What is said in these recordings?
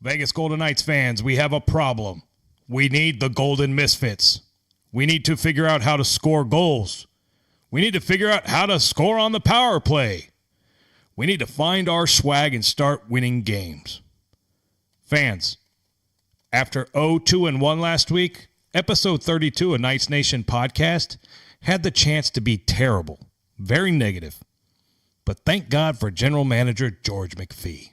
Vegas Golden Knights fans, we have a problem. We need the Golden Misfits. We need to figure out how to score goals. We need to figure out how to score on the power play. We need to find our swag and start winning games. Fans, after 0-2-1 last week, episode 32 of Knights Nation podcast had the chance to be terrible, very negative. But thank God for General Manager George McPhee.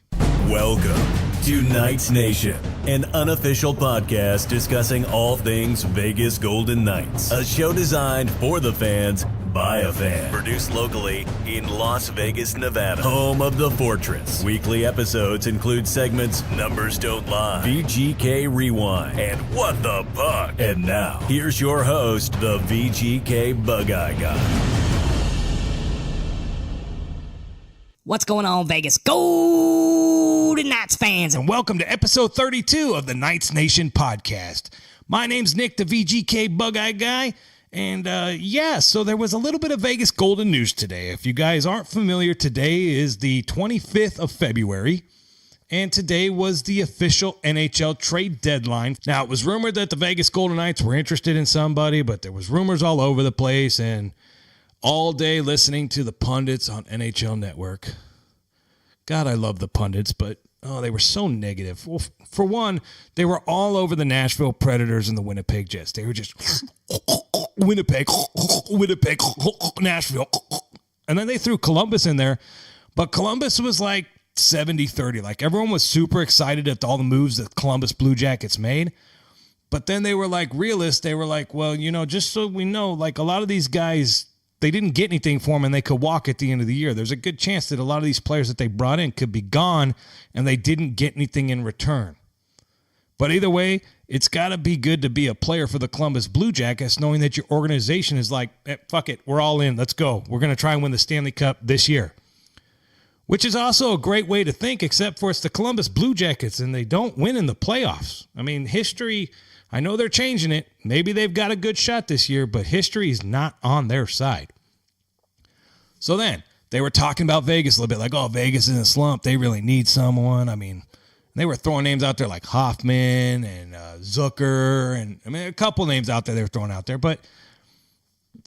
Welcome to Knights Nation, an unofficial podcast discussing all things Vegas Golden Knights. A show designed for the fans, by a fan. Produced locally in Las Vegas, Nevada, home of the Fortress. Weekly episodes include segments Numbers Don't Lie, VGK Rewind, and What the Puck. And now, here's your host, the VGK Bug-Eye Guy. What's going on, Vegas Golden Knights fans? And welcome to episode 32 of the Knights Nation podcast. My name's Nick, the VGK Bug-Eye Guy. And so there was a little bit of Vegas Golden news today. If you guys aren't familiar, today is the 25th of February. And today was the official NHL Trade Deadline. Now, it was rumored that the Vegas Golden Knights were interested in somebody, but there was rumors all over the place. And all day listening to the pundits on NHL Network. God, I love the pundits, but they were so negative. Well, for one, they were all over the Nashville Predators and the Winnipeg Jets. They were just Winnipeg, Nashville. And then they threw Columbus in there, but Columbus was like 70-30. Like everyone was super excited at all the moves that Columbus Blue Jackets made. But then they were like realists. They were like, well, just so we know, like a lot of these guys, they didn't get anything for them and they could walk at the end of the year. There's a good chance that a lot of these players that they brought in could be gone and they didn't get anything in return. But either way, it's got to be good to be a player for the Columbus Blue Jackets, knowing that your organization is like, fuck it, we're all in. Let's go. We're going to try and win the Stanley Cup this year. Which is also a great way to think, except for it's the Columbus Blue Jackets and they don't win in the playoffs. I mean, history, I know they're changing it. Maybe they've got a good shot this year, but history is not on their side. So then they were talking about Vegas a little bit, like, oh, Vegas is in a slump. They really need someone. I mean, they were throwing names out there like Hoffman and Zucker, and I mean, a couple names out there they were throwing out there. But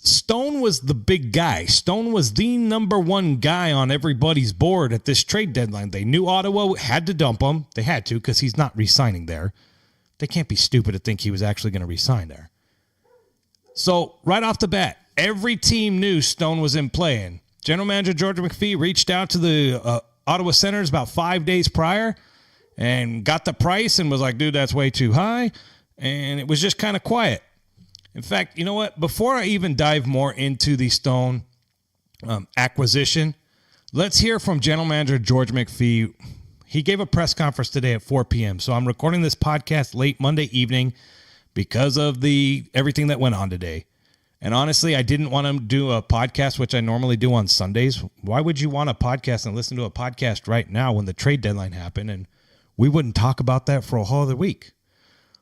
Stone was the big guy. Stone was the number one guy on everybody's board at this trade deadline. They knew Ottawa had to dump him. They had to because he's not re-signing there. They can't be stupid to think he was actually going to re-sign there. So right off the bat, every team knew Stone was in play. And General Manager George McPhee reached out to the Ottawa Senators about 5 days prior and got the price and was like, dude, that's way too high. And it was just kind of quiet. In fact, you know what? Before I even dive more into the Stone acquisition, let's hear from General Manager George McPhee. He gave a press conference today at 4 p.m. So I'm recording this podcast late Monday evening because of everything that went on today. And honestly, I didn't want to do a podcast, which I normally do on Sundays. Why would you want a podcast and listen to a podcast right now when the trade deadline happened? And we wouldn't talk about that for a whole other week.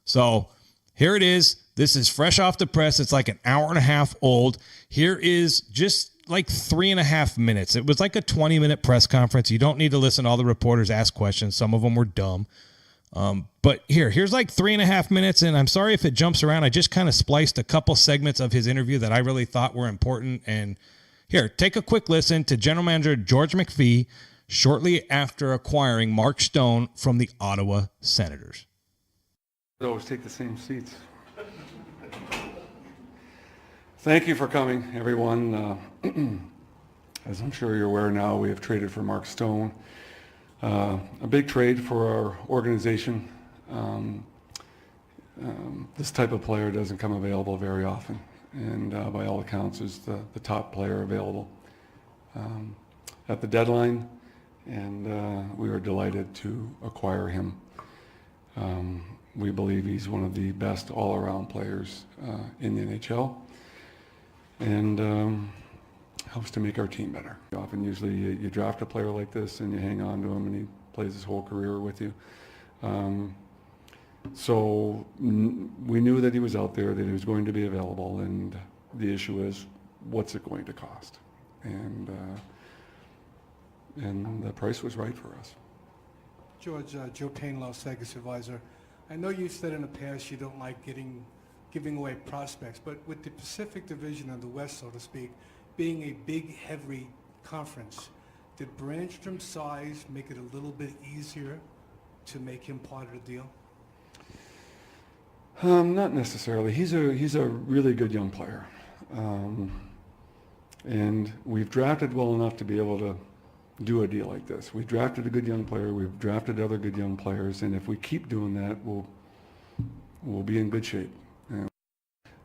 So here it is. This is fresh off the press. It's like an hour and a half old. Here is just like 3.5 minutes. It was like a 20-minute press conference. You don't need to listen to all the reporters ask questions. Some of them were dumb. But here's like 3.5 minutes, and I'm sorry if it jumps around. I just kind of spliced a couple segments of his interview that I really thought were important. And here, take a quick listen to General Manager George McPhee shortly after acquiring Mark Stone from the Ottawa Senators. I always take the same seats. Thank you for coming, everyone. As I'm sure you're aware now, we have traded for Mark Stone. A big trade for our organization. This type of player doesn't come available very often, and by all accounts is the top player available at the deadline, and we were delighted to acquire him. We believe he's one of the best all-around players in the NHL, and helps to make our team better. Usually you draft a player like this and you hang on to him and he plays his whole career with you. So we knew that he was out there, that he was going to be available, and the issue is, what's it going to cost? And the price was right for us. George, Joe Payne, Las Vegas advisor. I know you said in the past you don't like giving away prospects, but with the Pacific Division and the West, so to speak, being a big, heavy conference, did Brandstrom's size make it a little bit easier to make him part of the deal? Not necessarily. He's a really good young player, and we've drafted well enough to be able to do a deal like this. We drafted a good young player. We've drafted other good young players, and if we keep doing that, we'll be in good shape.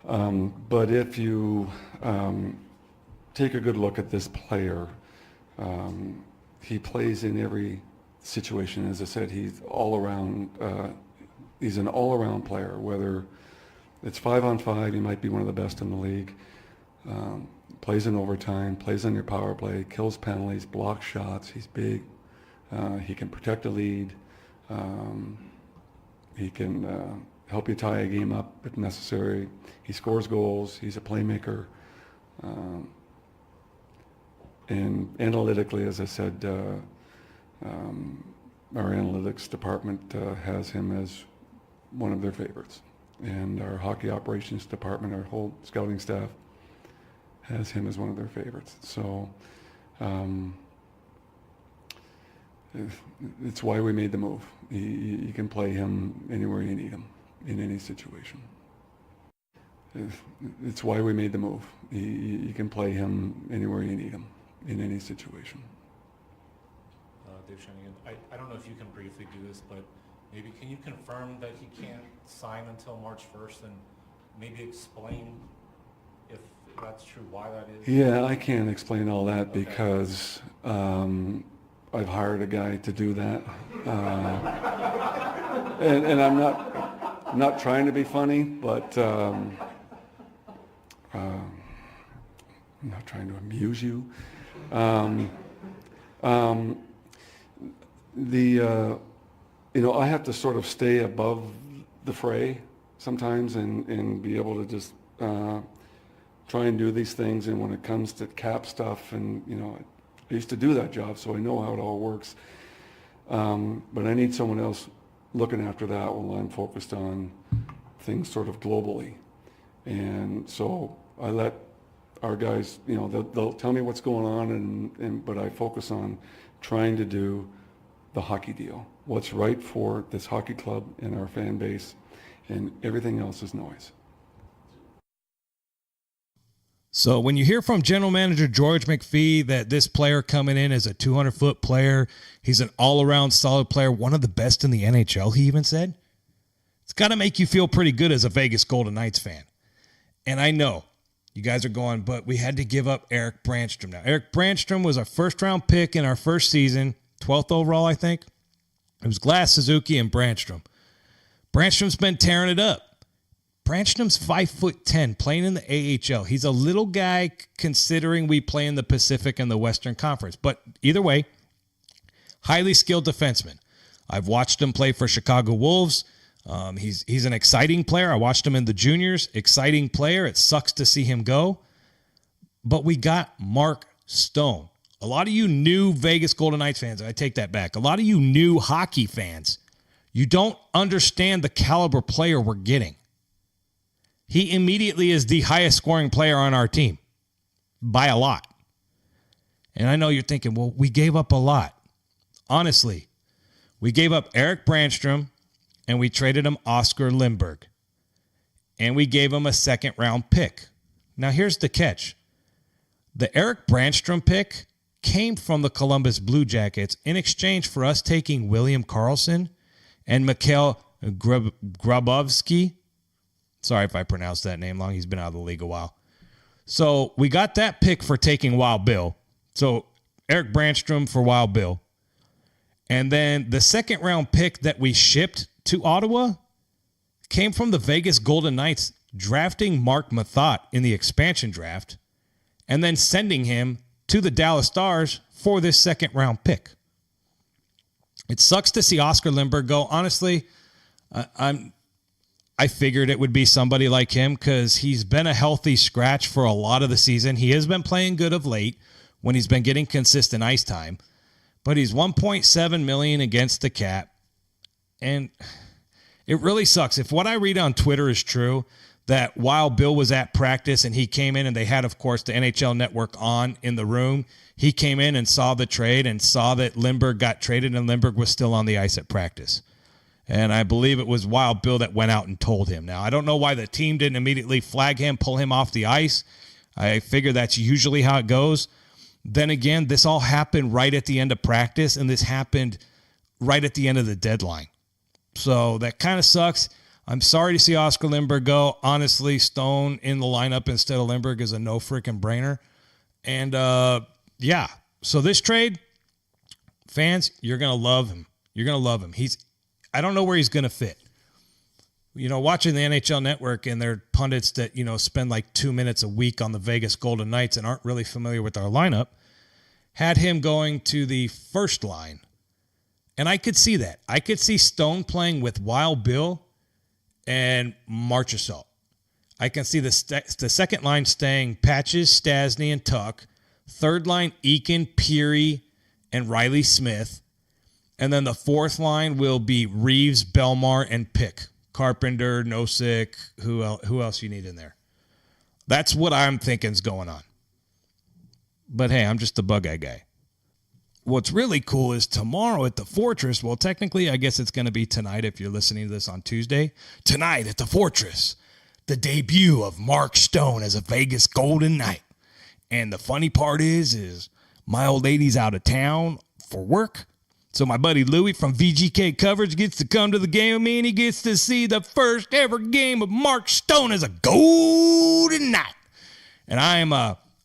But if you take a good look at this player, he plays in every situation. As I said, he's all around. He's an all-around player. Whether it's 5-on-5, he might be one of the best in the league. Plays in overtime, plays on your power play, kills penalties, blocks shots. He's big. He can protect a lead. He can help you tie a game up if necessary. He scores goals. He's a playmaker. And analytically, as I said, our analytics department has him as one of their favorites. And our hockey operations department, our whole scouting staff, has him as one of their favorites. So it's why we made the move. You can play him anywhere you need him, in any situation. It's why we made the move. You can play him anywhere you need him, in any situation. Dave Shenigan, I don't know if you can briefly do this, but maybe can you confirm that he can't sign until March 1st, and maybe explain if that's true, why that is? Yeah, I can't explain all that because I've hired a guy to do that. And I'm not trying to be funny, but I'm not trying to amuse you. I have to sort of stay above the fray sometimes and be able to just try and do these things. And when it comes to cap stuff, and I used to do that job, so I know how it all works. But I need someone else looking after that while I'm focused on things sort of globally. And so I let our guys, they'll tell me what's going on, but I focus on trying to do the hockey deal, what's right for this hockey club and our fan base, and everything else is noise. So when you hear from general manager George McPhee that this player coming in is a 200-foot player, he's an all-around solid player, one of the best in the NHL, he even said, it's got to make you feel pretty good as a Vegas Golden Knights fan. And I know you guys are going, but we had to give up Eric Brandstrom now. Eric Brandstrom was our first-round pick in our first season, 12th overall, I think. It was Glass, Suzuki, and Brandstrom. Brandstrom's been tearing it up. Brandstrom's 5'10", playing in the AHL. He's a little guy considering we play in the Pacific and the Western Conference. But either way, highly skilled defenseman. I've watched him play for Chicago Wolves. He's an exciting player. I watched him in the juniors. Exciting player. It sucks to see him go. But we got Mark Stone. A lot of you new Vegas Golden Knights fans, I take that back. A lot of you new hockey fans, you don't understand the caliber player we're getting. He immediately is the highest scoring player on our team by a lot. And I know you're thinking, well, we gave up a lot. Honestly, we gave up Eric Brandstrom and we traded him Oscar Lindberg. And we gave him a second-round pick. Now, here's the catch. The Eric Brandstrom pick came from the Columbus Blue Jackets in exchange for us taking William Karlsson and Mikhail Grabovski. Sorry if I pronounced that name wrong. He's been out of the league a while. So we got that pick for taking Wild Bill. So Eric Brandstrom for Wild Bill. And then the second round pick that we shipped to Ottawa came from the Vegas Golden Knights drafting Mark Mathot in the expansion draft and then sending him to the Dallas Stars for this second round pick. It sucks to see Oscar Lindberg go. Honestly, I figured it would be somebody like him because he's been a healthy scratch for a lot of the season. He has been playing good of late when he's been getting consistent ice time. But he's $1.7 million against the cap. And it really sucks. If what I read on Twitter is true, that while Bill was at practice and he came in and they had, of course, the NHL Network on in the room, he came in and saw the trade and saw that Lindbergh got traded and Lindbergh was still on the ice at practice. And I believe it was Wild Bill that went out and told him. Now, I don't know why the team didn't immediately flag him, pull him off the ice. I figure that's usually how it goes. Then again, this all happened right at the end of practice, and this happened right at the end of the deadline. So that kind of sucks. I'm sorry to see Oscar Lindbergh go. Honestly, Stone in the lineup instead of Lindbergh is a no freaking brainer. And, yeah. So this trade, fans, you're going to love him. You're going to love him. I don't know where he's going to fit. You know, watching the NHL Network and their pundits that, you know, spend like 2 minutes a week on the Vegas Golden Knights and aren't really familiar with our lineup, had him going to the first line. And I could see that. I could see Stone playing with Wild Bill and Marchessault. I can see the second line staying Patches, Stasny, and Tuck. Third line, Eakin, Peary, and Riley Smith. And then the fourth line will be Reeves, Belmar, and Pick. Carpenter, Nosek, who else you need in there? That's what I'm thinking is going on. But hey, I'm just the bug eye guy. What's really cool is tomorrow at the Fortress, well, technically, I guess it's going to be tonight if you're listening to this on Tuesday. Tonight at the Fortress, the debut of Mark Stone as a Vegas Golden Knight. And the funny part is my old lady's out of town for work. So my buddy Louie from VGK Coverage gets to come to the game with me, and he gets to see the first ever game of Mark Stone as a Golden Knight. And I am,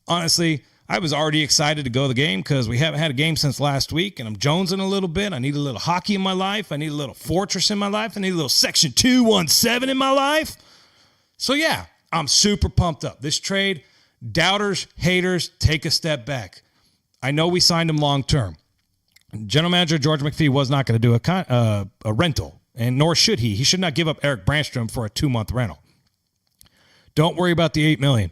honestly, I was already excited to go to the game because we haven't had a game since last week, and I'm jonesing a little bit. I need a little hockey in my life. I need a little Fortress in my life. I need a little Section 217 in my life. So, yeah, I'm super pumped up. This trade, doubters, haters, take a step back. I know we signed him long-term. General Manager George McPhee was not going to do a rental, and nor should he. He should not give up Eric Brandstrom for a 2-month rental. Don't worry about the $8 million.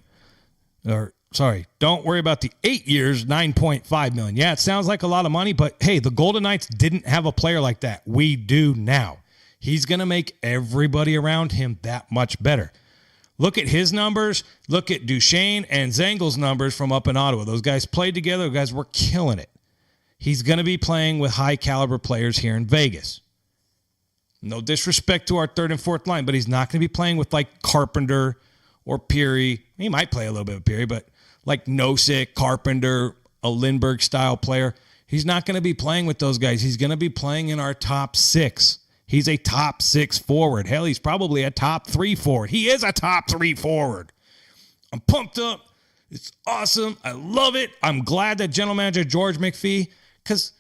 Don't worry about the 8 years, $9.5 million. Yeah, it sounds like a lot of money, but hey, the Golden Knights didn't have a player like that. We do now. He's going to make everybody around him that much better. Look at his numbers. Look at Duchesne and Zengel's numbers from up in Ottawa. Those guys played together. Those guys were killing it. He's going to be playing with high-caliber players here in Vegas. No disrespect to our third and fourth line, but he's not going to be playing with, like, Carpenter or Peary. He might play a little bit with Peary, but like Nosek, Carpenter, a Lindbergh-style player. He's not going to be playing with those guys. He's going to be playing in our top 6. He's a top 6 forward. Hell, he's probably a top 3 forward. He is a top 3 forward. I'm pumped up. It's awesome. I love it. I'm glad that General Manager George McPhee, because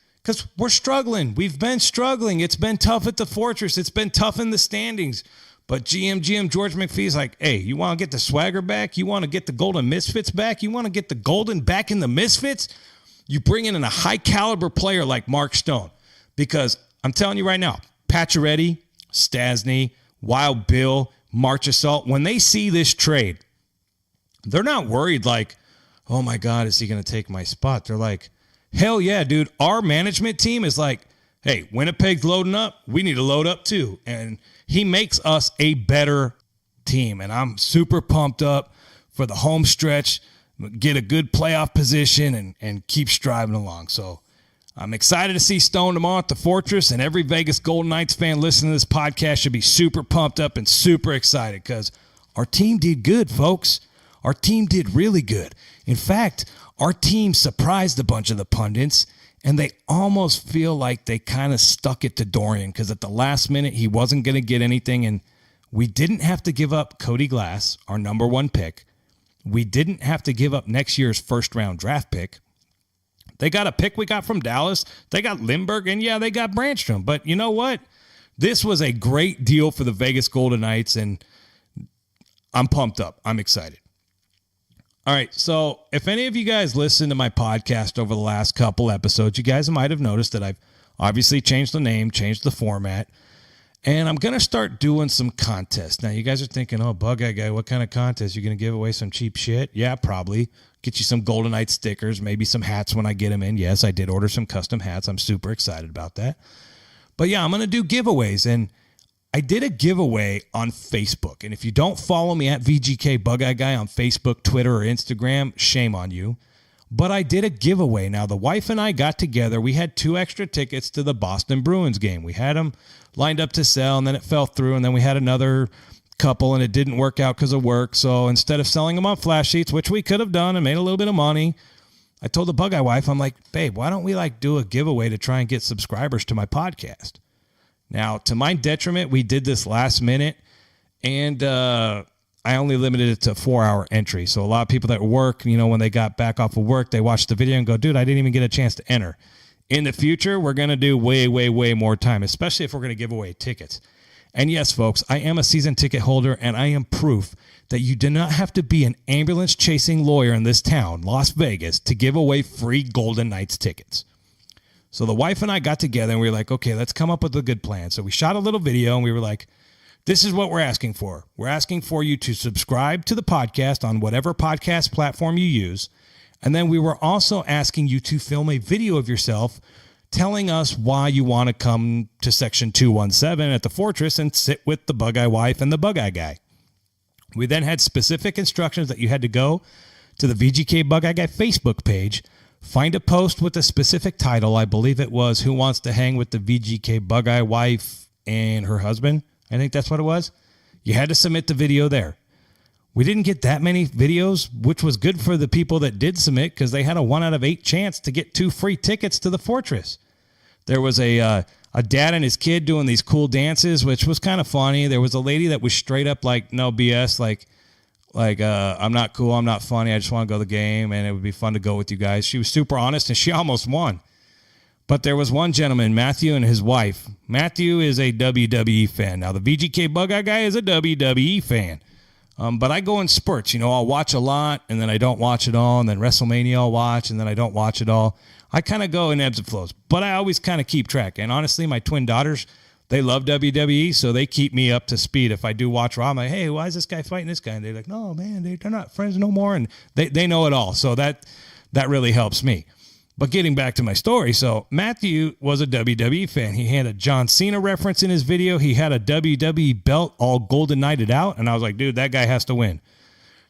we're struggling. We've been struggling. It's been tough at the Fortress. It's been tough in the standings. But GM George McPhee's like, hey, you want to get the swagger back? You want to get the Golden Misfits back? You want to get the Golden back in the Misfits? You bring in a high-caliber player like Mark Stone. Because I'm telling you right now, Pacioretty, Stasny, Wild Bill, Marchessault, when they see this trade, they're not worried like, oh, my God, is he going to take my spot? They're like, hell yeah, dude. Our management team is like, hey, Winnipeg's loading up. We need to load up too. And he makes us a better team. And I'm super pumped up for the home stretch, get a good playoff position, and keep striving along. So I'm excited to see Stone tomorrow at the Fortress, and every Vegas Golden Knights fan listening to this podcast should be super pumped up and super excited because our team did good, folks. Our team did really good. In fact, our team surprised a bunch of the pundits, and they almost feel like they kind of stuck it to Dorian because at the last minute he wasn't going to get anything, and we didn't have to give up Cody Glass, our number 1 pick. We didn't have to give up next year's first-round draft pick. They got a pick we got from Dallas. They got Lindbergh, and yeah, they got Brandstrom. But you know what? This was a great deal for the Vegas Golden Knights, and I'm pumped up. I'm excited. All right, so if any of you guys listen to my podcast over the last couple episodes, you guys might have noticed that I've obviously changed the name, changed the format, and I'm going to start doing some contests. Now, you guys are thinking, oh, Bug Eye Guy, what kind of contest? You're going to give away some cheap shit? Yeah, probably. Get you some Golden Knight stickers, maybe some hats when I get them in. Yes, I did order some custom hats. I'm super excited about that. But yeah, I'm going to do giveaways. And I did a giveaway on Facebook. And if you don't follow me at VGK Bug-Eye Guy on Facebook, Twitter, or Instagram, shame on you. But I did a giveaway. Now, the wife and I got together. We had 2 extra tickets to the Boston Bruins game. We had them lined up to sell, and then it fell through. And then we had another couple, and it didn't work out because of work. So instead of selling them on flash sheets, which we could have done and made a little bit of money, I told the Bug-Eye wife, I'm like, babe, why don't we do a giveaway to try and get subscribers to my podcast? Now, to my detriment, we did this last minute, and I only limited it to a 4-hour entry. So a lot of people that work, when they got back off of work, they watch the video and go, dude, I didn't even get a chance to enter. In the future, we're going to do way, way, way more time, especially if we're going to give away tickets. And yes, folks, I am a season ticket holder, and I am proof that you do not have to be an ambulance-chasing lawyer in this town, Las Vegas, to give away free Golden Knights tickets. So the wife and I got together, and we were like, okay, let's come up with a good plan. So we shot a little video, and we were like, this is what we're asking for. We're asking for you to subscribe to the podcast on whatever podcast platform you use. And then we were also asking you to film a video of yourself telling us why you want to come to Section 217 at the Fortress and sit with the Bug-Eye wife and the Bug-Eye guy. We then had specific instructions that you had to go to the VGK Bug-Eye Guy Facebook page, find a post with a specific title. I believe it was Who Wants to Hang with the VGK Bug-Eye Wife and Her Husband. I think that's what it was. You had to submit the video there. We didn't get that many videos, which was good for the people that did submit because they had a 1 out of 8 chance to get 2 free tickets to the Fortress. There was a dad and his kid doing these cool dances, which was kind of funny. There was a lady that was straight up like, no BS, like I'm not cool, I'm not funny, I just want to go to the game, and it would be fun to go with you guys. She was super honest, and she almost won. But there was one gentleman, Matthew, and his wife. Matthew is a WWE fan. Now, the VGK Bug-Eye Guy is a WWE fan. But I go in spurts. I'll watch a lot, and then I don't watch it all, and then WrestleMania I'll watch, and then I don't watch it all. I kind of go in ebbs and flows, but I always kind of keep track. And honestly, my twin daughters, they love WWE, so they keep me up to speed. If I do watch Raw, I'm like, hey, why is this guy fighting this guy? And they're like, no, man, they're not friends no more. And they know it all, so that really helps me. But getting back to my story, so Matthew was a WWE fan. He had a John Cena reference in his video. He had a WWE belt all golden knighted out, and I was like, dude, that guy has to win.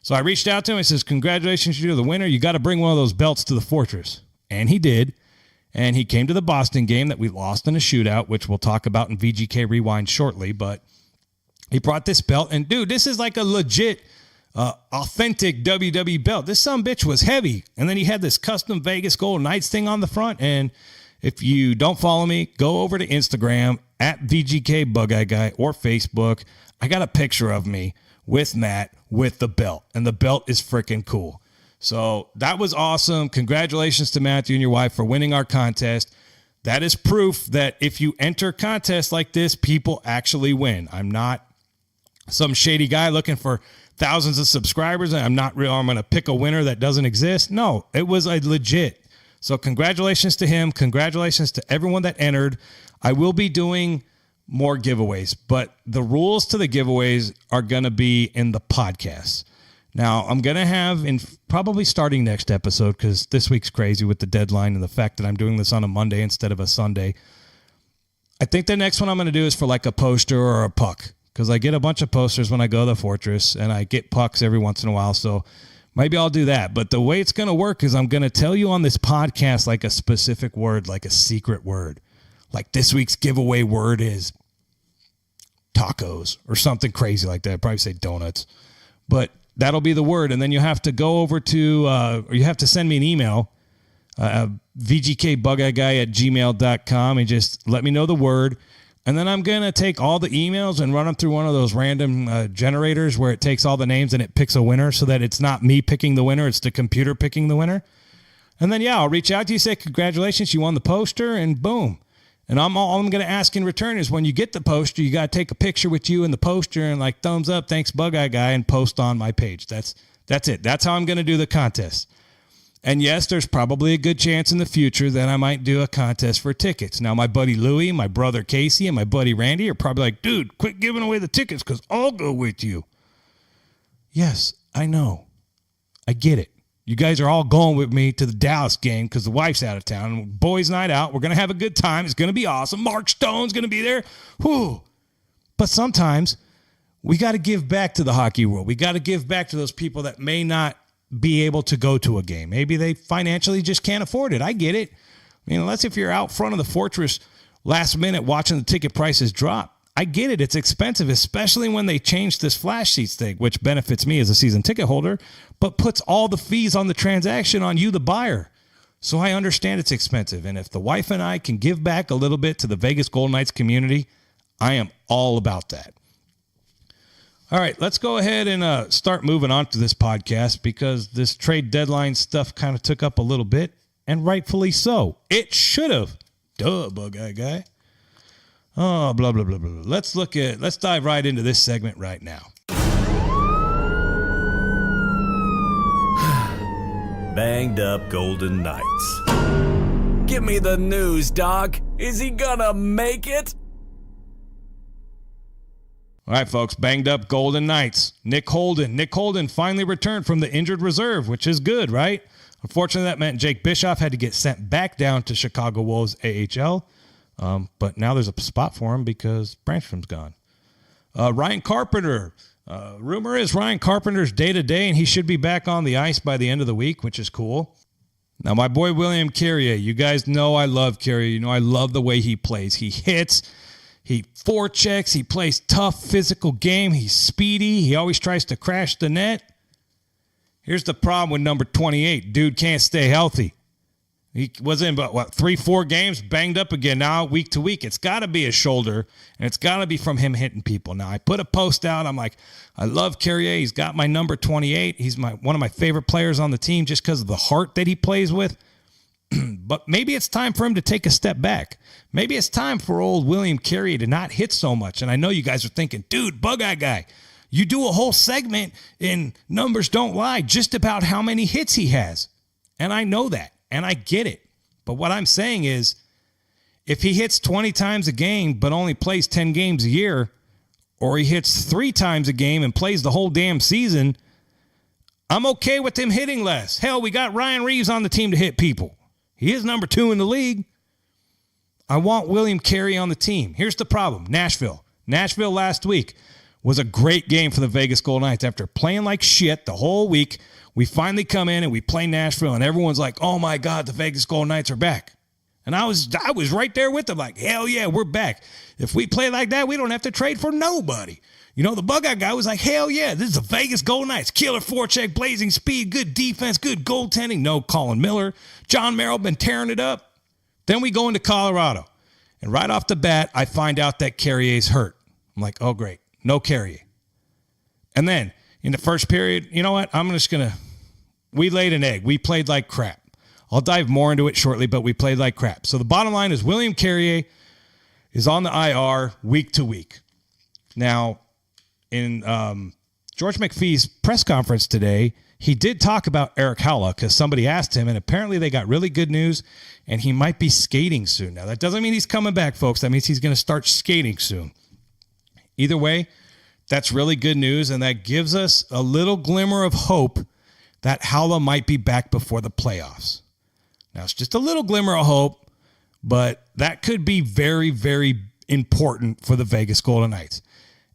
So I reached out to him. I says, congratulations, you're the winner. You got to bring one of those belts to the Fortress. And he did. And he came to the Boston game that we lost in a shootout, which we'll talk about in VGK Rewind shortly. But he brought this belt. And, dude, this is like a legit, authentic WWE belt. This sumbitch was heavy. And then he had this custom Vegas Golden Knights thing on the front. And if you don't follow me, go over to Instagram at VGK Bug-Eye Guy or Facebook. I got a picture of me with Matt with the belt. And the belt is freaking cool. So that was awesome. Congratulations to Matthew and your wife for winning our contest. That is proof that if you enter contests like this, people actually win. I'm not some shady guy looking for thousands of subscribers. I'm going to pick a winner that doesn't exist. No, it was a legit. So congratulations to him. Congratulations to everyone that entered. I will be doing more giveaways, but the rules to the giveaways are going to be in the podcast. Now, I'm going to have, probably starting next episode, because this week's crazy with the deadline and the fact that I'm doing this on a Monday instead of a Sunday. I think the next one I'm going to do is for like a poster or a puck, because I get a bunch of posters when I go to the Fortress, and I get pucks every once in a while, so maybe I'll do that. But the way it's going to work is I'm going to tell you on this podcast like a specific word, like a secret word. Like this week's giveaway word is tacos or something crazy like that. I'd probably say donuts. But that'll be the word. And then you have to go over to, or you have to send me an email, vgkbugeyeguy@gmail.com, and just let me know the word. And then I'm going to take all the emails and run them through one of those random generators where it takes all the names and it picks a winner so that it's not me picking the winner. It's the computer picking the winner. And then, yeah, I'll reach out to you, say, congratulations, you won the poster, and boom. And all I'm going to ask in return is when you get the poster, you got to take a picture with you in the poster and like thumbs up, thanks Bug-Eye Guy, and post on my page. That's it. That's how I'm going to do the contest. And yes, there's probably a good chance in the future that I might do a contest for tickets. Now, my buddy Louie, my brother Casey, and my buddy Randy are probably like, dude, quit giving away the tickets because I'll go with you. Yes, I know. I get it. You guys are all going with me to the Dallas game because the wife's out of town. Boys' night out. We're going to have a good time. It's going to be awesome. Mark Stone's going to be there. Whew. But sometimes we got to give back to the hockey world. We got to give back to those people that may not be able to go to a game. Maybe they financially just can't afford it. I get it. I mean, unless if you're out front of the Fortress last minute watching the ticket prices drop. I get it. It's expensive, especially when they changed this flash seats thing, which benefits me as a season ticket holder, but puts all the fees on the transaction on you, the buyer. So I understand it's expensive. And if the wife and I can give back a little bit to the Vegas Golden Knights community, I am all about that. All right, let's go ahead and start moving on to this podcast because this trade deadline stuff kind of took up a little bit, and rightfully so. It should have. Duh, bug-eye guy. Oh, blah, blah, blah, blah. Let's dive right into this segment right now. Banged up Golden Knights. Give me the news, Doc. Is he gonna make it? All right, folks, banged up Golden Knights. Nick Holden finally returned from the injured reserve, which is good, right? Unfortunately, that meant Jake Bischoff had to get sent back down to Chicago Wolves AHL. But now there's a spot for him because Brandstrom's gone. Ryan Carpenter. Rumor is Ryan Carpenter's day-to-day, and he should be back on the ice by the end of the week, which is cool. Now, my boy William Carrier. You guys know I love Carrier. You know I love the way he plays. He hits. He forechecks. He plays tough, physical game. He's speedy. He always tries to crash the net. Here's the problem with number 28. Dude can't stay healthy. He was in, 3-4 games, banged up again now week to week. It's got to be a shoulder, and it's got to be from him hitting people. Now, I put a post out. I'm like, I love Carrier. He's got my number 28. He's one of my favorite players on the team just because of the heart that he plays with. But maybe it's time for him to take a step back. Maybe it's time for old William Carrier to not hit so much. And I know you guys are thinking, dude, bug-eye guy, you do a whole segment in Numbers Don't Lie just about how many hits he has. And I know that. And I get it. But what I'm saying is, if he hits 20 times a game but only plays 10 games a year, or he hits 3 times a game and plays the whole damn season, I'm okay with him hitting less. Hell, we got Ryan Reeves on the team to hit people. He is number 2 in the league. I want William Carey on the team. Here's the problem. Nashville last week was a great game for the Vegas Golden Knights. After playing like shit the whole week, we finally come in and we play Nashville, and everyone's like, oh, my God, the Vegas Golden Knights are back. And I was right there with them like, hell yeah, we're back. If we play like that, we don't have to trade for nobody. You know, the bug-eye guy was like, hell yeah, this is the Vegas Golden Knights. Killer forecheck, blazing speed, good defense, good goaltending. No Colin Miller. John Merrill been tearing it up. Then we go into Colorado. And right off the bat, I find out that Carrier's hurt. I'm like, oh, great. No Carrier. And then in the first period, you know what? We laid an egg. We played like crap. I'll dive more into it shortly, but we played like crap. So the bottom line is William Carrier is on the IR week to week. Now, in George McPhee's press conference today, he did talk about Eric Haula because somebody asked him, and apparently they got really good news, and he might be skating soon. Now, that doesn't mean he's coming back, folks. That means he's going to start skating soon. Either way, that's really good news, and that gives us a little glimmer of hope that Haula might be back before the playoffs. Now, it's just a little glimmer of hope, but that could be very, very important for the Vegas Golden Knights.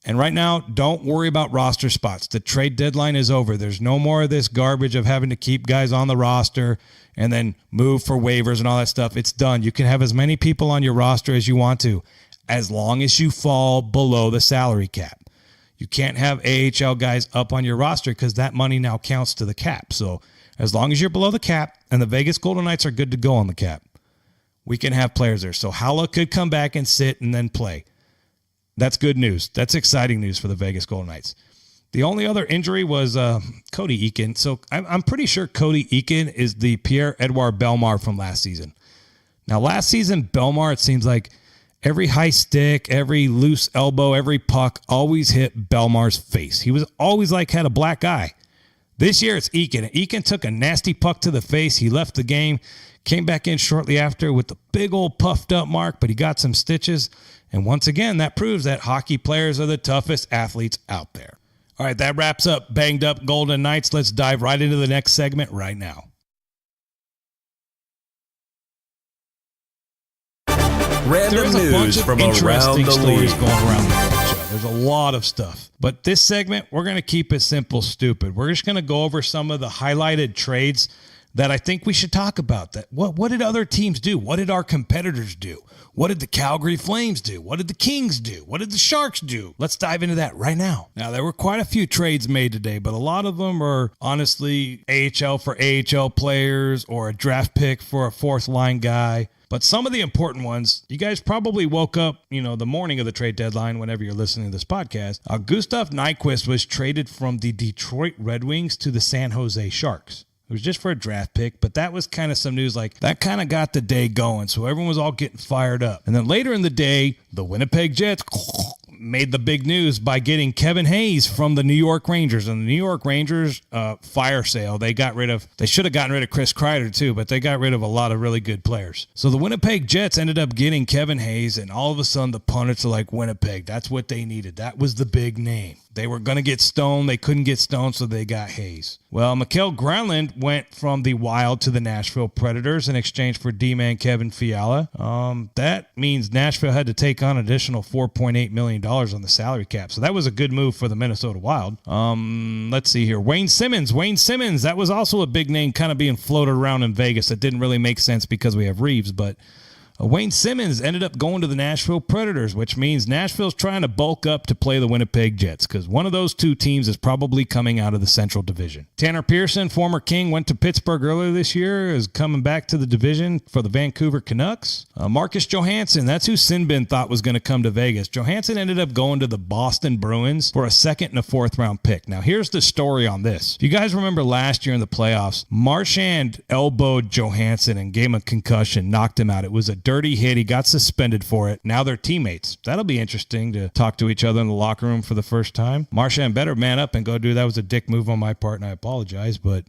And right now, don't worry about roster spots. The trade deadline is over. There's no more of this garbage of having to keep guys on the roster and then move for waivers and all that stuff. It's done. You can have as many people on your roster as you want to, as long as you fall below the salary cap. You can't have AHL guys up on your roster because that money now counts to the cap. So as long as you're below the cap and the Vegas Golden Knights are good to go on the cap, we can have players there. So Haula could come back and sit and then play. That's good news. That's exciting news for the Vegas Golden Knights. The only other injury was Cody Eakin. So I'm pretty sure Cody Eakin is the Pierre-Edouard Bellemare from last season. Now, last season, Bellemare, it seems like every high stick, every loose elbow, every puck always hit Bellemare's face. He was always had a black eye. This year, it's Eakin. Eakin took a nasty puck to the face. He left the game, came back in shortly after with the big old puffed up mark, but he got some stitches. And once again, that proves that hockey players are the toughest athletes out there. All right, that wraps up Banged Up Golden Knights. Let's dive right into the next segment right now. Random There's a bunch news of from around interesting the stories league. going around the NHL. There's a lot of stuff. But this segment, we're going to keep it simple, stupid. We're just going to go over some of the highlighted trades that I think we should talk about. That what did other teams do? What did our competitors do? What did the Calgary Flames do? What did the Kings do? What did the Sharks do? Let's dive into that right now. Now, there were quite a few trades made today, but a lot of them are honestly AHL for AHL players or a draft pick for a fourth line guy. But some of the important ones, you guys probably woke up, the morning of the trade deadline whenever you're listening to this podcast. Gustav Nyquist was traded from the Detroit Red Wings to the San Jose Sharks. It was just for a draft pick, but that was kind of some news that kind of got the day going. So everyone was all getting fired up. And then later in the day, the Winnipeg Jets made the big news by getting Kevin Hayes from the New York Rangers. And the New York Rangers fire sale, they should have gotten rid of Chris Kreider too, but they got rid of a lot of really good players. So the Winnipeg Jets ended up getting Kevin Hayes, and all of a sudden the pundits are like, Winnipeg, that's what they needed. That was the big name. They were going to get Stone. They couldn't get Stone, so they got Hayes. Well, Mikael Granlund went from the Wild to the Nashville Predators in exchange for D-man Kevin Fiala. That means Nashville had to take on an additional $4.8 million on the salary cap. So that was a good move for the Minnesota Wild. Let's see here. Wayne Simmons, that was also a big name kind of being floated around in Vegas. That didn't really make sense because we have Reeves, but Wayne Simmons ended up going to the Nashville Predators, which means Nashville's trying to bulk up to play the Winnipeg Jets because one of those two teams is probably coming out of the Central Division. Tanner Pearson, former King, went to Pittsburgh earlier this year, is coming back to the division for the Vancouver Canucks. Marcus Johansson, that's who Sinbin thought was going to come to Vegas. Johansson ended up going to the Boston Bruins for a second and a fourth round pick. Now, here's the story on this. If you guys remember last year in the playoffs, Marchand elbowed Johansson and gave him a concussion, knocked him out. It was a dirty hit. He got suspended for it. Now they're teammates. That'll be interesting to talk to each other in the locker room for the first time. Marchand better man up and go do that. Was a dick move on my part, and I apologize, but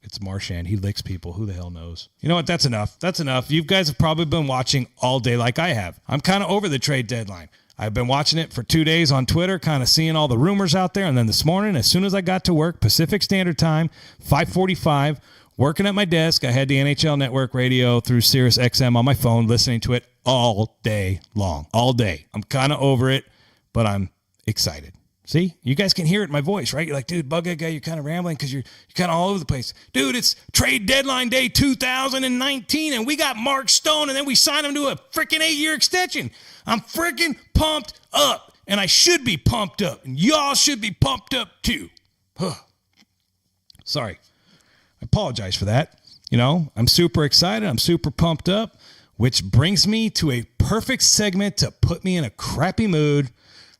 it's Marchand. He licks people. Who the hell knows? You know what? That's enough. That's enough. You guys have probably been watching all day like I have. I'm kind of over the trade deadline. I've been watching it for 2 days on Twitter, kind of seeing all the rumors out there. And then this morning, as soon as I got to work, Pacific Standard Time, 5:45, working at my desk, I had the NHL Network radio through Sirius XM on my phone, listening to it all day long. All day. I'm kind of over it, but I'm excited. See? You guys can hear it in my voice, right? You're like, dude, Bug Guy, you're kind of rambling because you're kind of all over the place. Dude, it's trade deadline day 2019, and we got Mark Stone, and then we signed him to a freaking 8-year extension. I'm freaking pumped up, and I should be pumped up, and y'all should be pumped up too. Sorry. I apologize for that. I'm super excited. I'm super pumped up, which brings me to a perfect segment to put me in a crappy mood.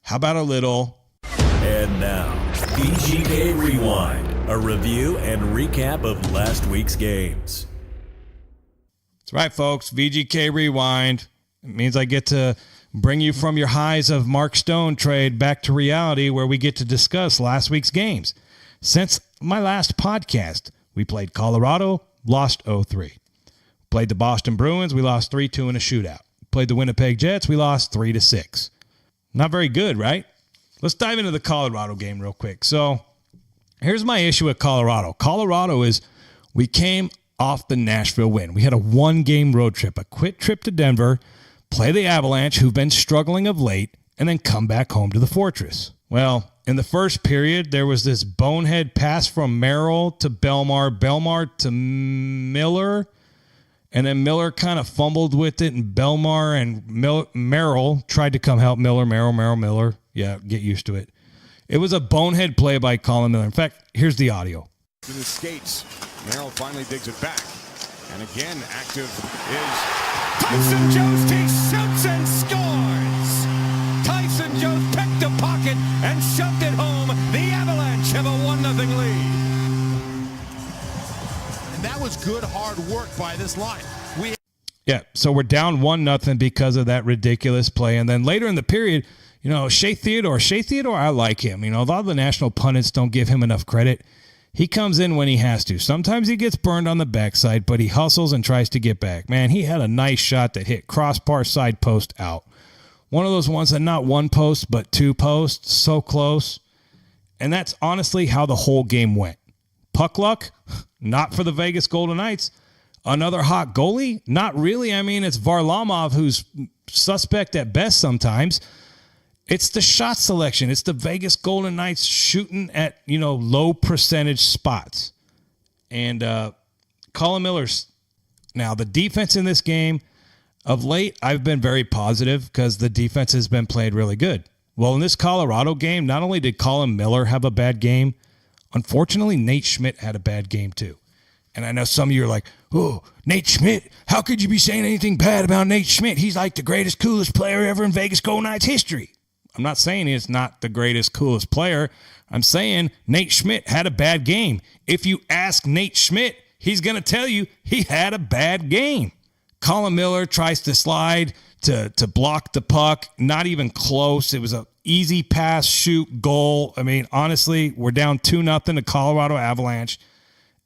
How about a little... And now, VGK Rewind, a review and recap of last week's games. That's right, folks. VGK Rewind. It means I get to bring you from your highs of Mark Stone trade back to reality where we get to discuss last week's games. Since my last podcast, we played Colorado, lost 0-3. Played the Boston Bruins, we lost 3-2 in a shootout. Played the Winnipeg Jets, we lost 3-6. Not very good, right? Let's dive into the Colorado game real quick. So here's my issue with Colorado. Colorado is we came off the Nashville win. We had a one-game road trip, a quick trip to Denver, play the Avalanche, who've been struggling of late, and then come back home to the Fortress. Well, in the first period, there was this bonehead pass from Merrill to Belmar to Miller, and then Miller kind of fumbled with it, and Belmar and Merrill tried to come help Miller. Yeah, get used to it. It was a bonehead play by Colin Miller. In fact, here's the audio. To the skates. Merrill finally digs it back. And again, active is Tyson Jost. He shoots and scores. Tyson Jost picked the pocket and shoved it home. The Avalanche have a 1-0 lead. And that was good, hard work by this line. Yeah, so we're down 1-0 because of that ridiculous play. And then later in the period, Shea Theodore, I like him. A lot of the national pundits don't give him enough credit. He comes in when he has to. Sometimes he gets burned on the backside, but he hustles and tries to get back. Man, he had a nice shot that hit crossbar side post out. One of those ones that not one post, but two posts. So close. And that's honestly how the whole game went. Puck luck? Not for the Vegas Golden Knights. Another hot goalie? Not really. I mean, it's Varlamov, who's suspect at best sometimes. It's the shot selection. It's the Vegas Golden Knights shooting at, low percentage spots. And Colin Miller's. Now, the defense in this game, of late, I've been very positive because the defense has been played really good. Well, in this Colorado game, not only did Colin Miller have a bad game, unfortunately, Nate Schmidt had a bad game too. And I know some of you are like, oh, Nate Schmidt, how could you be saying anything bad about Nate Schmidt? He's like the greatest, coolest player ever in Vegas Golden Knights history. I'm not saying he's not the greatest, coolest player. I'm saying Nate Schmidt had a bad game. If you ask Nate Schmidt, he's going to tell you he had a bad game. Colin Miller tries to slide to block the puck. Not even close. It was an easy pass, shoot, goal. I mean, honestly, we're down 2-0 to Colorado Avalanche.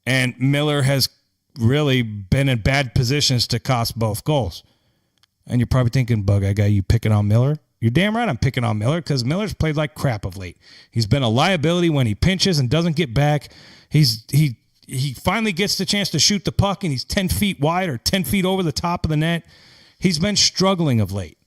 And Miller has really been in bad positions to cost both goals. And you're probably thinking, Bug, I got you picking on Miller. You're damn right I'm picking on Miller because Miller's played like crap of late. He's been a liability when he pinches and doesn't get back. He finally gets the chance to shoot the puck and he's 10 feet wide or 10 feet over the top of the net. He's been struggling of late.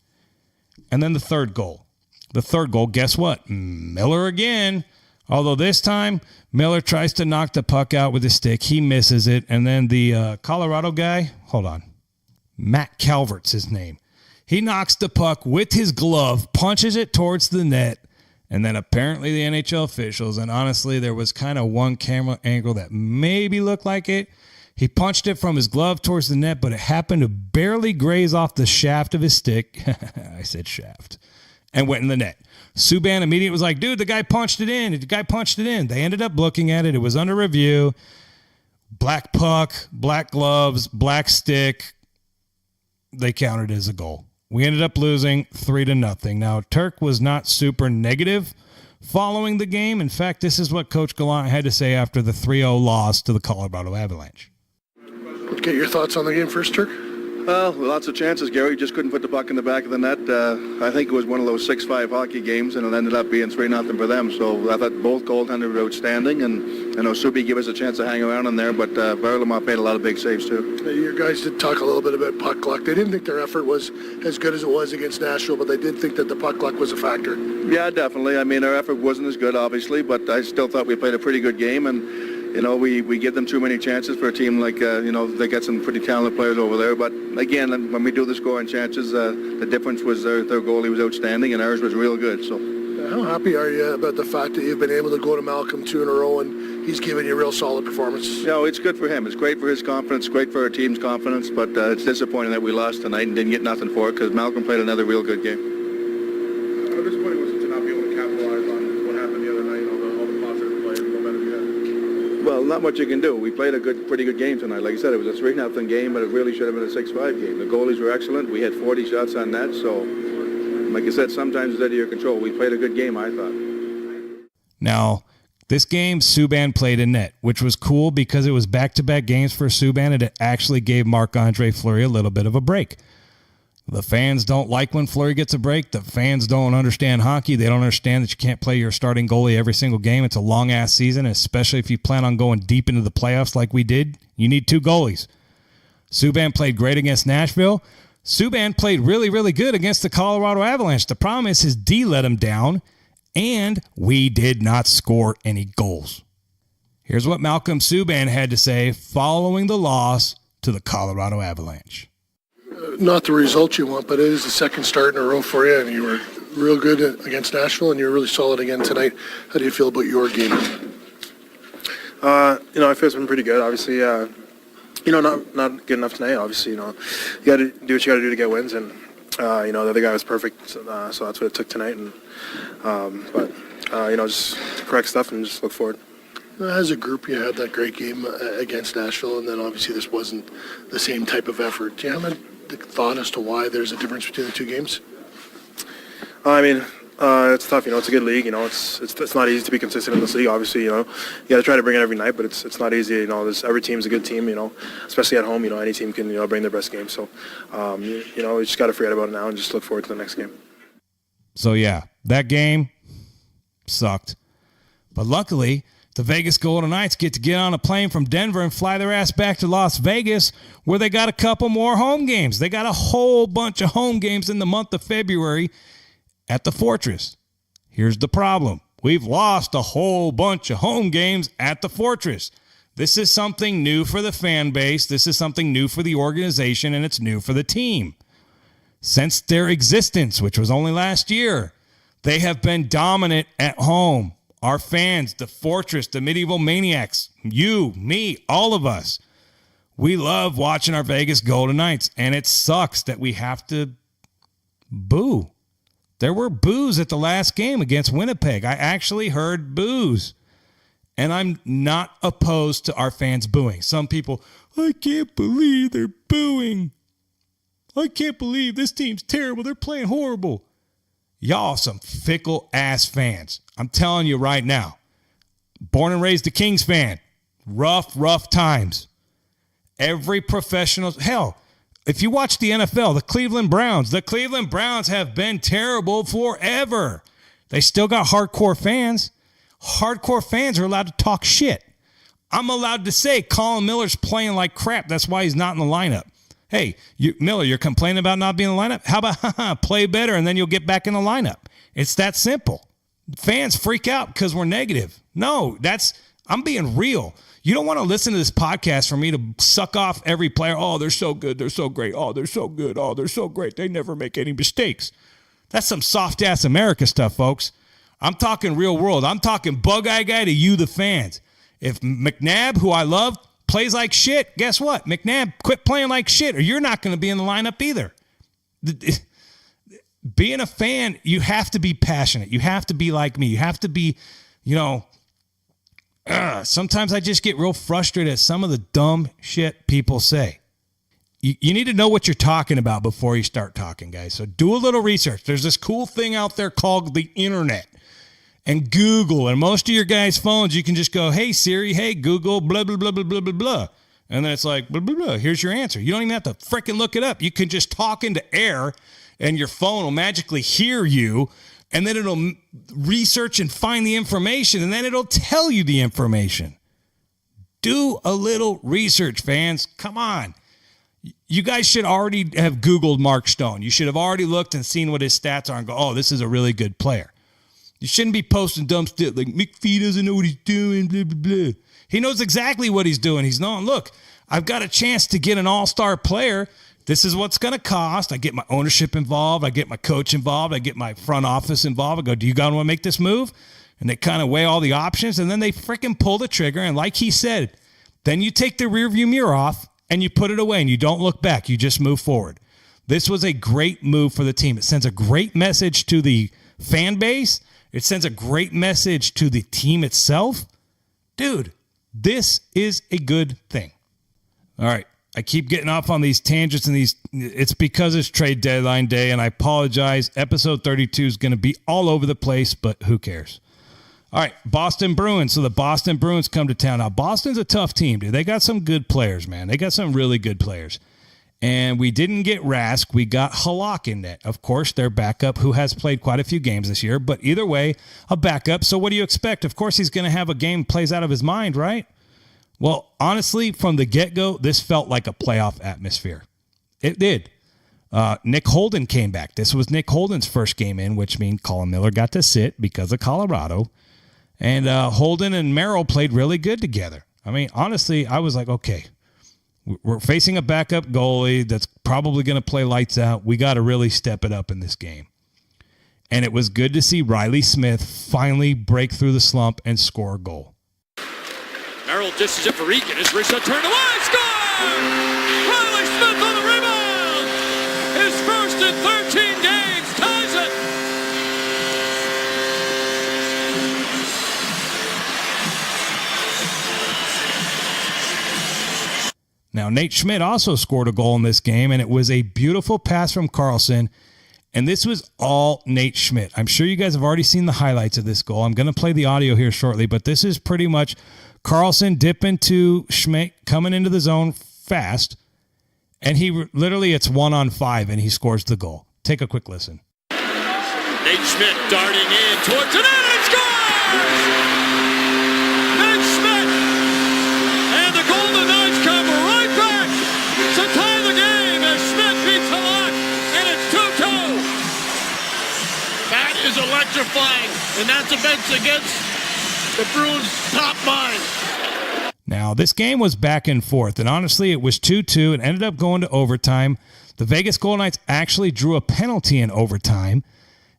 And then the third goal. The third goal, guess what? Miller again. Although this time, Miller tries to knock the puck out with his stick. He misses it. And then the Colorado guy, hold on. Matt Calvert's his name. He knocks the puck with his glove, punches it towards the net, and then apparently the NHL officials, and honestly, there was kind of one camera angle that maybe looked like it. He punched it from his glove towards the net, but it happened to barely graze off the shaft of his stick. I said shaft. And went in the net. Subban immediately was like, dude, the guy punched it in. The guy punched it in. They ended up looking at it. It was under review. Black puck, black gloves, black stick. They counted it as a goal. We ended up losing 3-0. Now, Turk was not super negative following the game. In fact, this is what Coach Gallant had to say after the 3-0 loss to the Colorado Avalanche. Get your thoughts on the game first, Turk. Well, lots of chances, Gary. Just couldn't put the puck in the back of the net. I think it was one of those 6-5 hockey games, and it ended up being 3-0 for them. So I thought both goaltenders were outstanding, and I know Subi gave us a chance to hang around in there, but Varlamov made a lot of big saves, too. Your guys did talk a little bit about puck luck. They didn't think their effort was as good as it was against Nashville, but they did think that the puck luck was a factor. Yeah, definitely. I mean, our effort wasn't as good, obviously, but I still thought we played a pretty good game, and we give them too many chances for a team like, they got some pretty talented players over there. But again, when we do the scoring chances, the difference was their goalie was outstanding and ours was real good. So, how happy are you about the fact that you've been able to go to Malcolm 2 in a row and he's given you a real solid performance? It's good for him. It's great for his confidence, great for our team's confidence, but it's disappointing that we lost tonight and didn't get nothing for it because Malcolm played another real good game. How disappointing was it to not be able to capitalize on what happened the other night, all the positive plays, the momentum you had? Well, not much you can do. We played a pretty good game tonight. Like I said, it was a 3-0 game, but it really should have been a 6-5 game. The goalies were excellent. We had 40 shots on net, so like I said, sometimes it's out of your control. We played a good game, I thought. Now, this game, Subban played in net, which was cool because it was back-to-back games for Subban, and it actually gave Marc-Andre Fleury a little bit of a break. The fans don't like when Fleury gets a break. The fans don't understand hockey. They don't understand that you can't play your starting goalie every single game. It's a long-ass season, especially if you plan on going deep into the playoffs like we did. You need two goalies. Subban played great against Nashville. Subban played really, really good against the Colorado Avalanche. The problem is his D let him down, and we did not score any goals. Here's what Malcolm Subban had to say following the loss to the Colorado Avalanche. Not the result you want, but it is the second start in a row for you, and you were real good against Nashville, and you were really solid again tonight. How do you feel about your game? I feel it's been pretty good. Obviously, not good enough tonight. Obviously, you got to do what you got to do to get wins, and the other guy was perfect, so that's what it took tonight. And just correct stuff and just look forward. As a group, you had that great game against Nashville, and then obviously this wasn't the same type of effort. Do you have a thought as to why there's a difference between the two games? It's tough. It's a good league. It's not easy to be consistent in this league. Obviously, you got to try to bring it every night, but it's not easy. Every team's a good team. Especially at home. Any team can bring their best game. So, we just got to forget about it now and just look forward to the next game. So yeah, that game sucked. But luckily, the Vegas Golden Knights get to get on a plane from Denver and fly their ass back to Las Vegas, where they got a couple more home games. They got a whole bunch of home games in the month of February at the Fortress. Here's the problem. We've lost a whole bunch of home games at the Fortress. This is something new for the fan base. This is something new for the organization, and it's new for the team. Since their existence, which was only last year, they have been dominant at home. Our fans, the Fortress, the Medieval Maniacs, you, me, all of us, we love watching our Vegas Golden Knights, and it sucks that we have to boo. There were boos at the last game against Winnipeg. I actually heard boos, and I'm not opposed to our fans booing. Some people, I can't believe they're booing. I can't believe this team's terrible. They're playing horrible. Y'all some fickle-ass fans. I'm telling you right now. Born and raised a Kings fan. Rough times. Every professional... Hell, if you watch the NFL, the Cleveland Browns have been terrible forever. They still got hardcore fans. Hardcore fans are allowed to talk shit. I'm allowed to say Colin Miller's playing like crap. That's why he's not in the lineup. Hey, Miller, you're complaining about not being in the lineup? How about play better and then you'll get back in the lineup? It's that simple. Fans freak out because we're negative. No, I'm being real. You don't want to listen to this podcast for me to suck off every player. Oh, they're so good. They're so great. Oh, they're so good. Oh, they're so great. They never make any mistakes. That's some soft-ass America stuff, folks. I'm talking real world. I'm talking bug-eye guy to you, the fans. If McNabb, who I love, plays like shit, guess what? McNabb, quit playing like shit or you're not going to be in the lineup either. Being a fan, you have to be passionate. You have to be like me. You have to be, sometimes I just get real frustrated at some of the dumb shit people say. You need to know what you're talking about before you start talking, guys. So do a little research. There's this cool thing out there called the internet and Google. And most of your guys' phones, you can just go, hey, Siri, hey, Google, blah, blah, blah, blah, blah, blah, blah. And then it's like, blah, blah, blah. Here's your answer. You don't even have to freaking look it up. You can just talk into air and your phone will magically hear you. And then it'll research and find the information. And then it'll tell you the information. Do a little research, fans. Come on. You guys should already have Googled Mark Stone. You should have already looked and seen what his stats are and go, oh, this is a really good player. You shouldn't be posting dumb shit like McPhee doesn't know what he's doing, blah, blah, blah. He knows exactly what he's doing. He's knowing, look, I've got a chance to get an all-star player. This is what's going to cost. I get my ownership involved. I get my coach involved. I get my front office involved. I go, do you guys want to make this move? And they kind of weigh all the options, and then they freaking pull the trigger. And like he said, then you take the rearview mirror off, and you put it away, and you don't look back. You just move forward. This was a great move for the team. It sends a great message to the fan base. It sends a great message to the team itself. Dude, this is a good thing. All right. I keep getting off on these tangents and it's because it's trade deadline day, and I apologize. Episode 32 is going to be all over the place, but who cares? All right, Boston Bruins. So the Boston Bruins come to town. Now, Boston's a tough team, dude. They got some good players, man. They got some really good players. And we didn't get Rask. We got Halak in net. Of course, their backup, who has played quite a few games this year. But either way, a backup. So what do you expect? Of course, he's going to have a game plays out of his mind, right? Well, honestly, from the get-go, this felt like a playoff atmosphere. It did. Nick Holden came back. This was Nick Holden's first game in, which means Colin Miller got to sit because of Colorado. And Holden and Merrill played really good together. I mean, honestly, I was like, okay, we're facing a backup goalie that's probably going to play lights out. We got to really step it up in this game. And it was good to see Riley Smith finally break through the slump and score a goal. Merrill dishes it for Eakin. His wrist shot turned away. Score! Riley Smith on the rebound! His first in 13 games. Ties it! Now, Nate Schmidt also scored a goal in this game, and it was a beautiful pass from Karlsson. And this was all Nate Schmidt. I'm sure you guys have already seen the highlights of this goal. I'm going to play the audio here shortly, but this is pretty much Karlsson dipping to Schmidt, coming into the zone fast, and he literally, it's 1-on-5, and he scores the goal. Take a quick listen. Nate Schmidt darting in towards the net and scores! electrifying, and that's against the Bruins' top line. Now, this game was back and forth, and honestly, it was 2-2 and ended up going to overtime. The Vegas Golden Knights actually drew a penalty in overtime,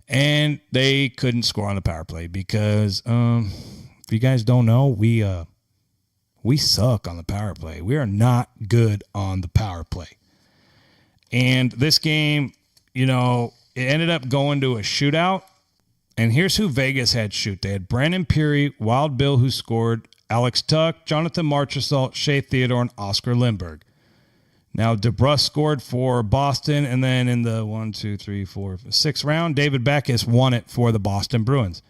and they couldn't score on the power play because, if you guys don't know, we suck on the power play. We are not good on the power play. And this game, it ended up going to a shootout. And here's who Vegas had shoot. They had Brandon Peary, Wild Bill, who scored, Alex Tuck, Jonathan Marchessault, Shea Theodore, and Oscar Lindberg. Now, DeBrusk scored for Boston, and then in the 6th round, David Backes won it for the Boston Bruins.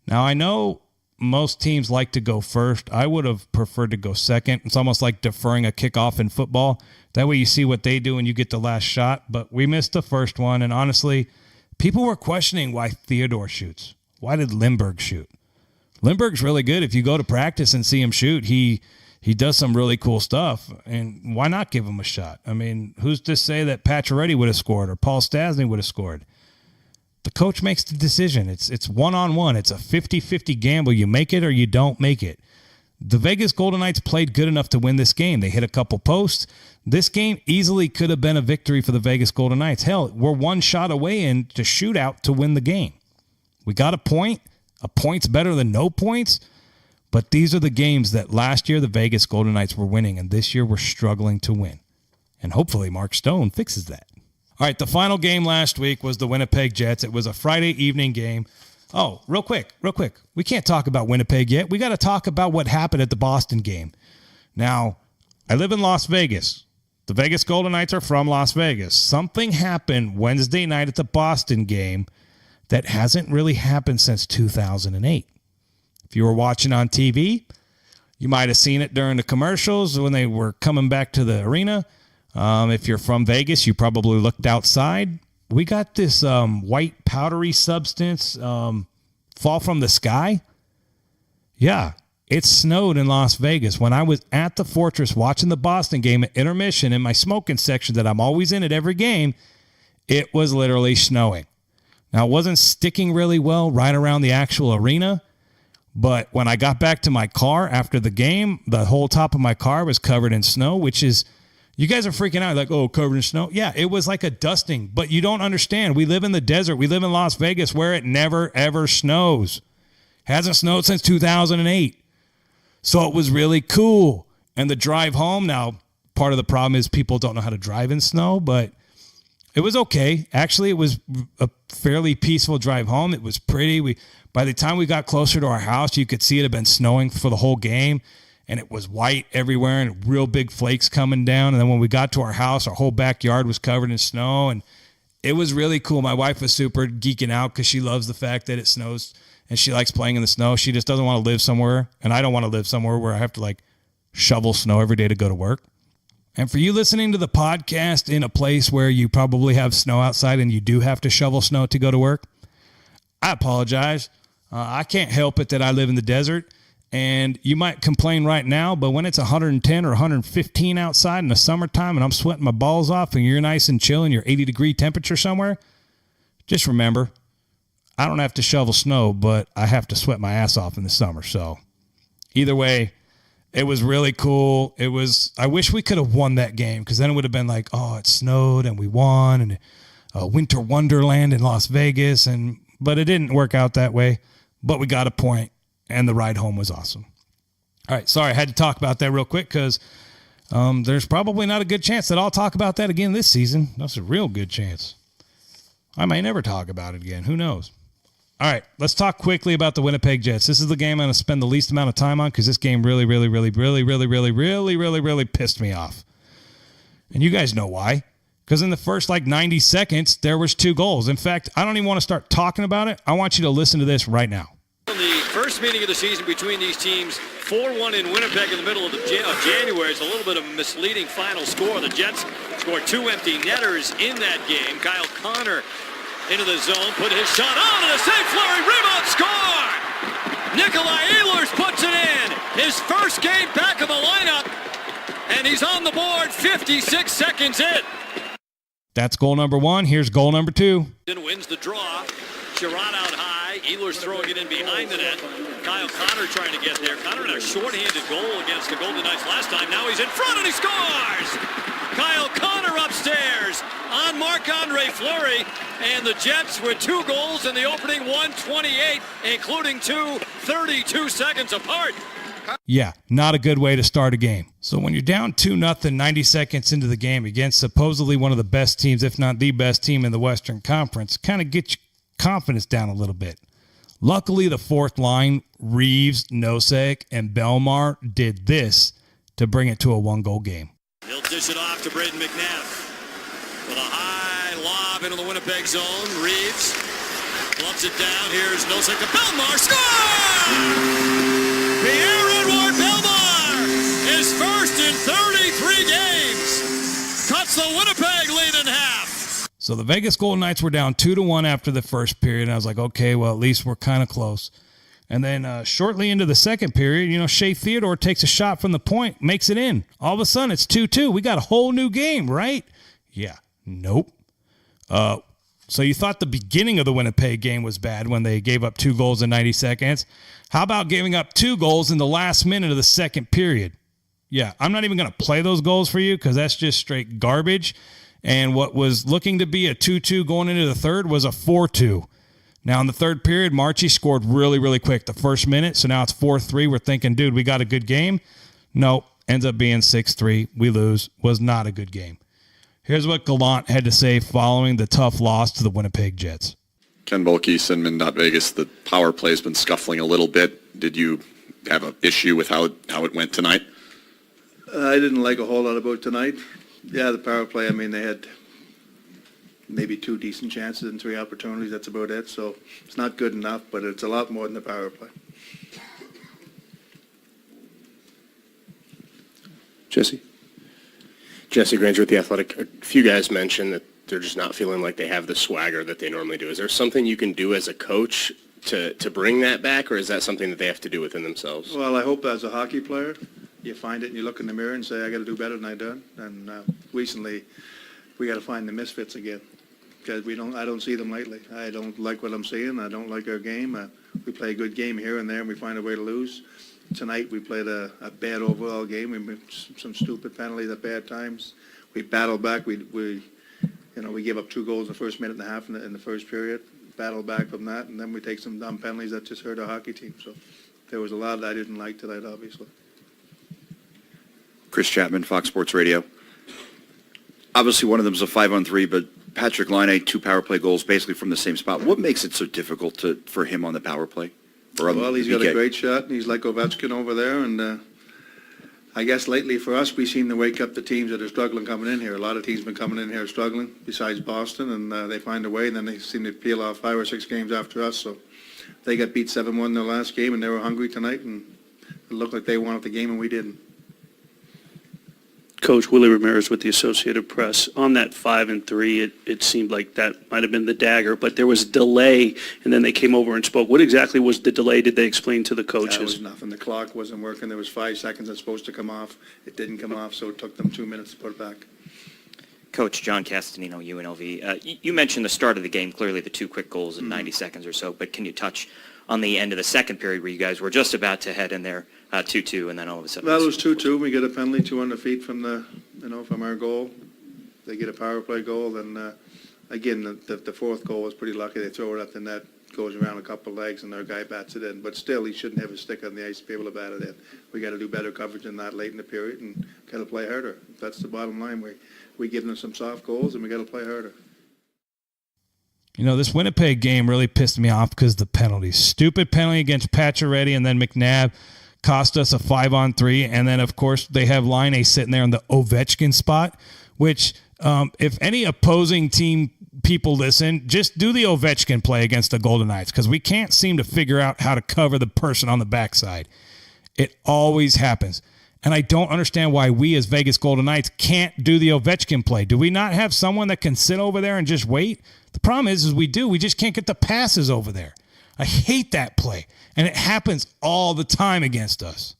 Now, I know most teams like to go first. I would have preferred to go second. It's almost like deferring a kickoff in football. That way you see what they do and you get the last shot. But we missed the first one, and honestly, people were questioning why Theodore shoots. Why did Lindberg shoot? Lindberg's really good. If you go to practice and see him shoot, he does some really cool stuff. And why not give him a shot? I mean, who's to say that Pacioretty would have scored or Paul Stastny would have scored? The coach makes the decision. It's one-on-one. It's a 50-50 gamble. You make it or you don't make it. The Vegas Golden Knights played good enough to win this game. They hit a couple posts. This game easily could have been a victory for the Vegas Golden Knights. Hell, we're one shot away into shootout to win the game. We got a point. A point's better than no points. But these are the games that last year the Vegas Golden Knights were winning, and this year we're struggling to win. And hopefully Mark Stone fixes that. All right, the final game last week was the Winnipeg Jets. It was a Friday evening game. Oh, real quick. We can't talk about Winnipeg yet. We got to talk about what happened at the Boston game. Now, I live in Las Vegas. The Vegas Golden Knights are from Las Vegas. Something happened Wednesday night at the Boston game that hasn't really happened since 2008. If you were watching on TV, you might have seen it during the commercials when they were coming back to the arena. If you're from Vegas, you probably looked outside. We got this white powdery substance fall from the sky. Yeah, it snowed in Las Vegas. When I was at the Fortress watching the Boston game at intermission in my smoking section that I'm always in at every game, it was literally snowing. Now, it wasn't sticking really well right around the actual arena, but when I got back to my car after the game, the whole top of my car was covered in snow, which is, you guys are freaking out like, oh, covered in snow. Yeah, it was like a dusting, but you don't understand. We live in the desert. We live in Las Vegas where it never, ever snows. Hasn't snowed since 2008. So it was really cool. And the drive home, now, part of the problem is people don't know how to drive in snow, but it was okay. Actually, it was a fairly peaceful drive home. It was pretty. By the time we got closer to our house, you could see it had been snowing for the whole game, and it was white everywhere and real big flakes coming down. And then when we got to our house, our whole backyard was covered in snow, and it was really cool. My wife was super geeking out because she loves the fact that it snows, and she likes playing in the snow. She just doesn't want to live somewhere, and I don't want to live somewhere where I have to, shovel snow every day to go to work. And for you listening to the podcast in a place where you probably have snow outside and you do have to shovel snow to go to work, I apologize. I can't help it that I live in the desert, and you might complain right now, but when it's 110 or 115 outside in the summertime and I'm sweating my balls off and you're nice and chill in your 80-degree temperature somewhere, just remember, I don't have to shovel snow, but I have to sweat my ass off in the summer. So either way, it was really cool. I wish we could have won that game because then it would have been like, oh, it snowed and we won and winter wonderland in Las Vegas. But it didn't work out that way. But we got a point and the ride home was awesome. All right, sorry, I had to talk about that real quick because there's probably not a good chance that I'll talk about that again this season. That's a real good chance. I may never talk about it again. Who knows? All right, let's talk quickly about the Winnipeg Jets. This is the game I'm going to spend the least amount of time on because this game really pissed me off. And you guys know why. Because in the first 90 seconds, there was 2 goals. In fact, I don't even want to start talking about it. I want you to listen to this right now. The first meeting of the season between these teams, 4-1 in Winnipeg in the middle of January. It's a little bit of a misleading final score. The Jets scored 2 empty netters in that game. Kyle Connor into the zone, put his shot on, and a safe flurry, rebound, score! Nikolai Ehlers puts it in. His first game back of the lineup, and he's on the board 56 seconds in. That's goal number 1. Here's goal number 2. Wins the draw. Sherrod out high. Ehlers throwing it in behind the net. Kyle Connor trying to get there. Connor had a shorthanded goal against the Golden Knights last time. Now he's in front and he scores! Kyle Connor upstairs on Marc-Andre Fleury, and the Jets with 2 goals in the opening 1:28, including 2 32 seconds apart. Yeah, not a good way to start a game. So when you're down 2-0 90 seconds into the game against supposedly one of the best teams, if not the best team in the Western Conference, kind of get your confidence down a little bit. Luckily, the fourth line, Reeves, Nosek, and Belmar did this to bring it to a 1-goal game. He'll dish it off to Braden McNabb with a high lob into the Winnipeg zone. Reeves gloves it down. Here's Nosek to Belmar. Score! Pierre-Edouard Belmar, his first in 33 games, cuts the Winnipeg lead in half. So the Vegas Golden Knights were down 2-1 after the first period, and I was like, okay, well, at least we're kind of close. And then shortly into the second period, Shea Theodore takes a shot from the point, makes it in. All of a sudden, it's 2-2. We got a whole new game, right? Yeah. Nope. So you thought the beginning of the Winnipeg game was bad when they gave up 2 goals in 90 seconds. How about giving up 2 goals in the last minute of the second period? Yeah, I'm not even going to play those goals for you because that's just straight garbage. And what was looking to be a 2-2 going into the third was a 4-2. Now in the third period, Marchie scored really, really quick the first minute. So now it's 4-3. We're thinking, dude, we got a good game. Nope. Ends up being 6-3. We lose. Was not a good game. Here's what Gallant had to say following the tough loss to the Winnipeg Jets. Ken Bulkey, Sinman.Vegas, the power play has been scuffling a little bit. Did you have an issue with how it went tonight? I didn't like a whole lot about tonight. Yeah, the power play, they had maybe 2 decent chances and 3 opportunities. That's about it. So it's not good enough, but it's a lot more than the power play. Jesse Granger with The Athletic. A few guys mentioned that they're just not feeling like they have the swagger that they normally do. Is there something you can do as a coach to bring that back, or is that something that they have to do within themselves? Well, I hope as a hockey player, you find it and you look in the mirror and say, I got to do better than I done. And recently, we got to find the misfits again because I don't see them lately. I don't like what I'm seeing. I don't like our game. We play a good game here and there, and we find a way to lose. Tonight we played a bad overall game. We made some stupid penalties at bad times. We battled back. We gave up 2 goals in the first minute and a half in the first period. Battled back from that, and then we take some dumb penalties that just hurt our hockey team. So there was a lot that I didn't like tonight, obviously. Chris Chapman, Fox Sports Radio. Obviously, one of them is a 5-on-3, but Patrick Laine, 2 power play goals, basically from the same spot. What makes it so difficult for him on the power play? Well, he's got a great shot, and he's like Ovechkin over there. And I guess lately for us, we seem to wake up the teams that are struggling coming in here. A lot of teams have been coming in here struggling, besides Boston, and they find a way, and then they seem to peel off 5 or 6 games after us. So they got beat 7-1 in their last game, and they were hungry tonight, and it looked like they wanted the game, and we didn't. Coach Willie Ramirez with the Associated Press. On that 5-3, it seemed like that might have been the dagger, but there was a delay, and then they came over and spoke. What exactly was the delay? Did they explain to the coaches? That was nothing. The clock wasn't working. There was 5 seconds that's supposed to come off. It didn't come off, so it took them 2 minutes to put it back. Coach John Castanino, UNLV. You mentioned the start of the game, clearly the 2 quick goals in 90 seconds or so, but can you touch on the end of the second period where you guys were just about to head in there 2-2, and then all of a sudden... Well, it was 2-2. We get a penalty 200 feet from from our goal. They get a power play goal. Then, again, the fourth goal was pretty lucky. They throw it at the net, goes around a couple legs, and their guy bats it in. But still, he shouldn't have his stick on the ice to be able to bat it in. We got to do better coverage than that late in the period and got to play harder. That's the bottom line. We give them some soft goals, and we got to play harder. This Winnipeg game really pissed me off because the penalties. Stupid penalty against Pacioretty and then McNabb cost us a 5-on-3. And then, of course, they have Laine sitting there in the Ovechkin spot, which if any opposing team people listen, just do the Ovechkin play against the Golden Knights because we can't seem to figure out how to cover the person on the backside. It always happens. And I don't understand why we as Vegas Golden Knights can't do the Ovechkin play. Do we not have someone that can sit over there and just wait? The problem is we do. We just can't get the passes over there. I hate that play. And it happens all the time against us.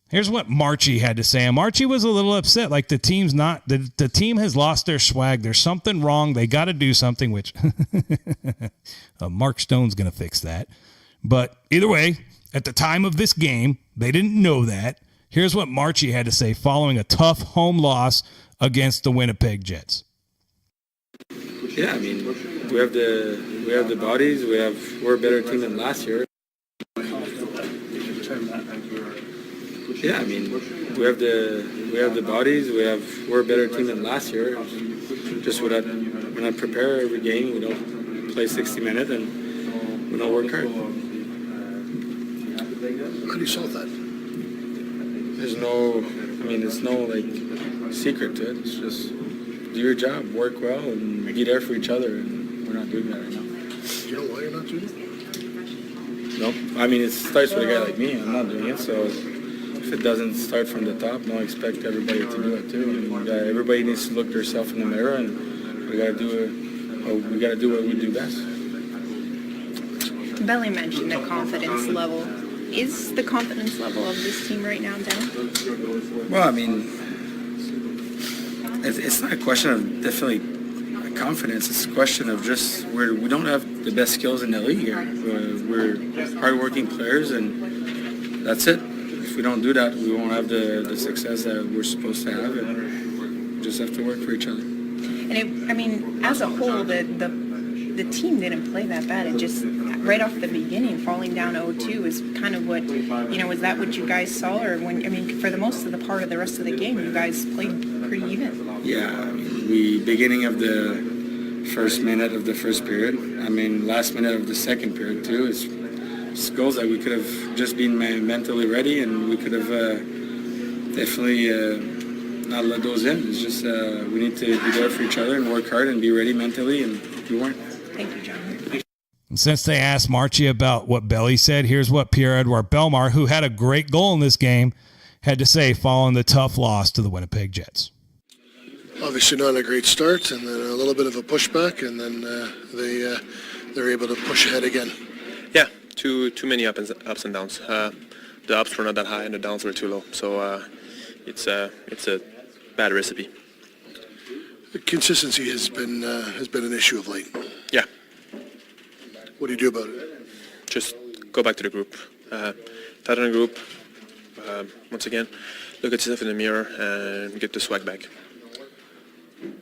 Here's what Marchie had to say. And Marchie was a little upset. Like the team has lost their swag. There's something wrong. They got to do something, which Mark Stone's going to fix that. But either way, at the time of this game, they didn't know that. Here's what Marchie had to say following a tough home loss against the Winnipeg Jets. Yeah, I mean, we have the bodies. We're a better team than last year. Yeah, I mean, we have the bodies. We're a better team than last year. Just we're not prepared every game. We don't play 60 minutes and we don't work hard. How do you solve that? There's no like secret to it. It's just do your job, work well, and be there for each other. And we're not doing that right now. Do you know why you're not doing it? Nope. I mean, it starts with a guy like me. I'm not doing it, so if it doesn't start from the top, don't expect everybody to do it too. I mean, everybody needs to look themselves in the mirror, and we got to do what we do best. Belly mentioned the confidence level. Is the confidence level of this team right now down? Well, I mean, it's not a question of definitely confidence. It's a question of just we don't have the best skills in the league here. We're hardworking players, and that's it. If we don't do that, we won't have the success that we're supposed to have, and we just have to work for each other. And as a whole, the team didn't play that bad. It just right off the beginning, falling down 0-2 is kind of what, is that what you guys saw? Or for the most of the part of the rest of the game, you guys played pretty even. Yeah, I mean, beginning of the first minute of the first period, last minute of the second period too, it's goals that we could have just been mentally ready, and we could have definitely not let those in. It's just we need to be there for each other and work hard and be ready mentally, and we weren't. Thank you, John. And since they asked Marchie about what Belly said, here's what Pierre-Edouard Bellemare, who had a great goal in this game, had to say following the tough loss to the Winnipeg Jets. Obviously not a great start, and then a little bit of a pushback, and then they're able to push ahead again. Yeah, too many ups and downs. The ups were not that high, and the downs were too low. So it's a bad recipe. Consistency has been an issue of late. Yeah. What do you do about it? Just go back to the group. Tighten the group. Once again, look at yourself in the mirror and get the swag back.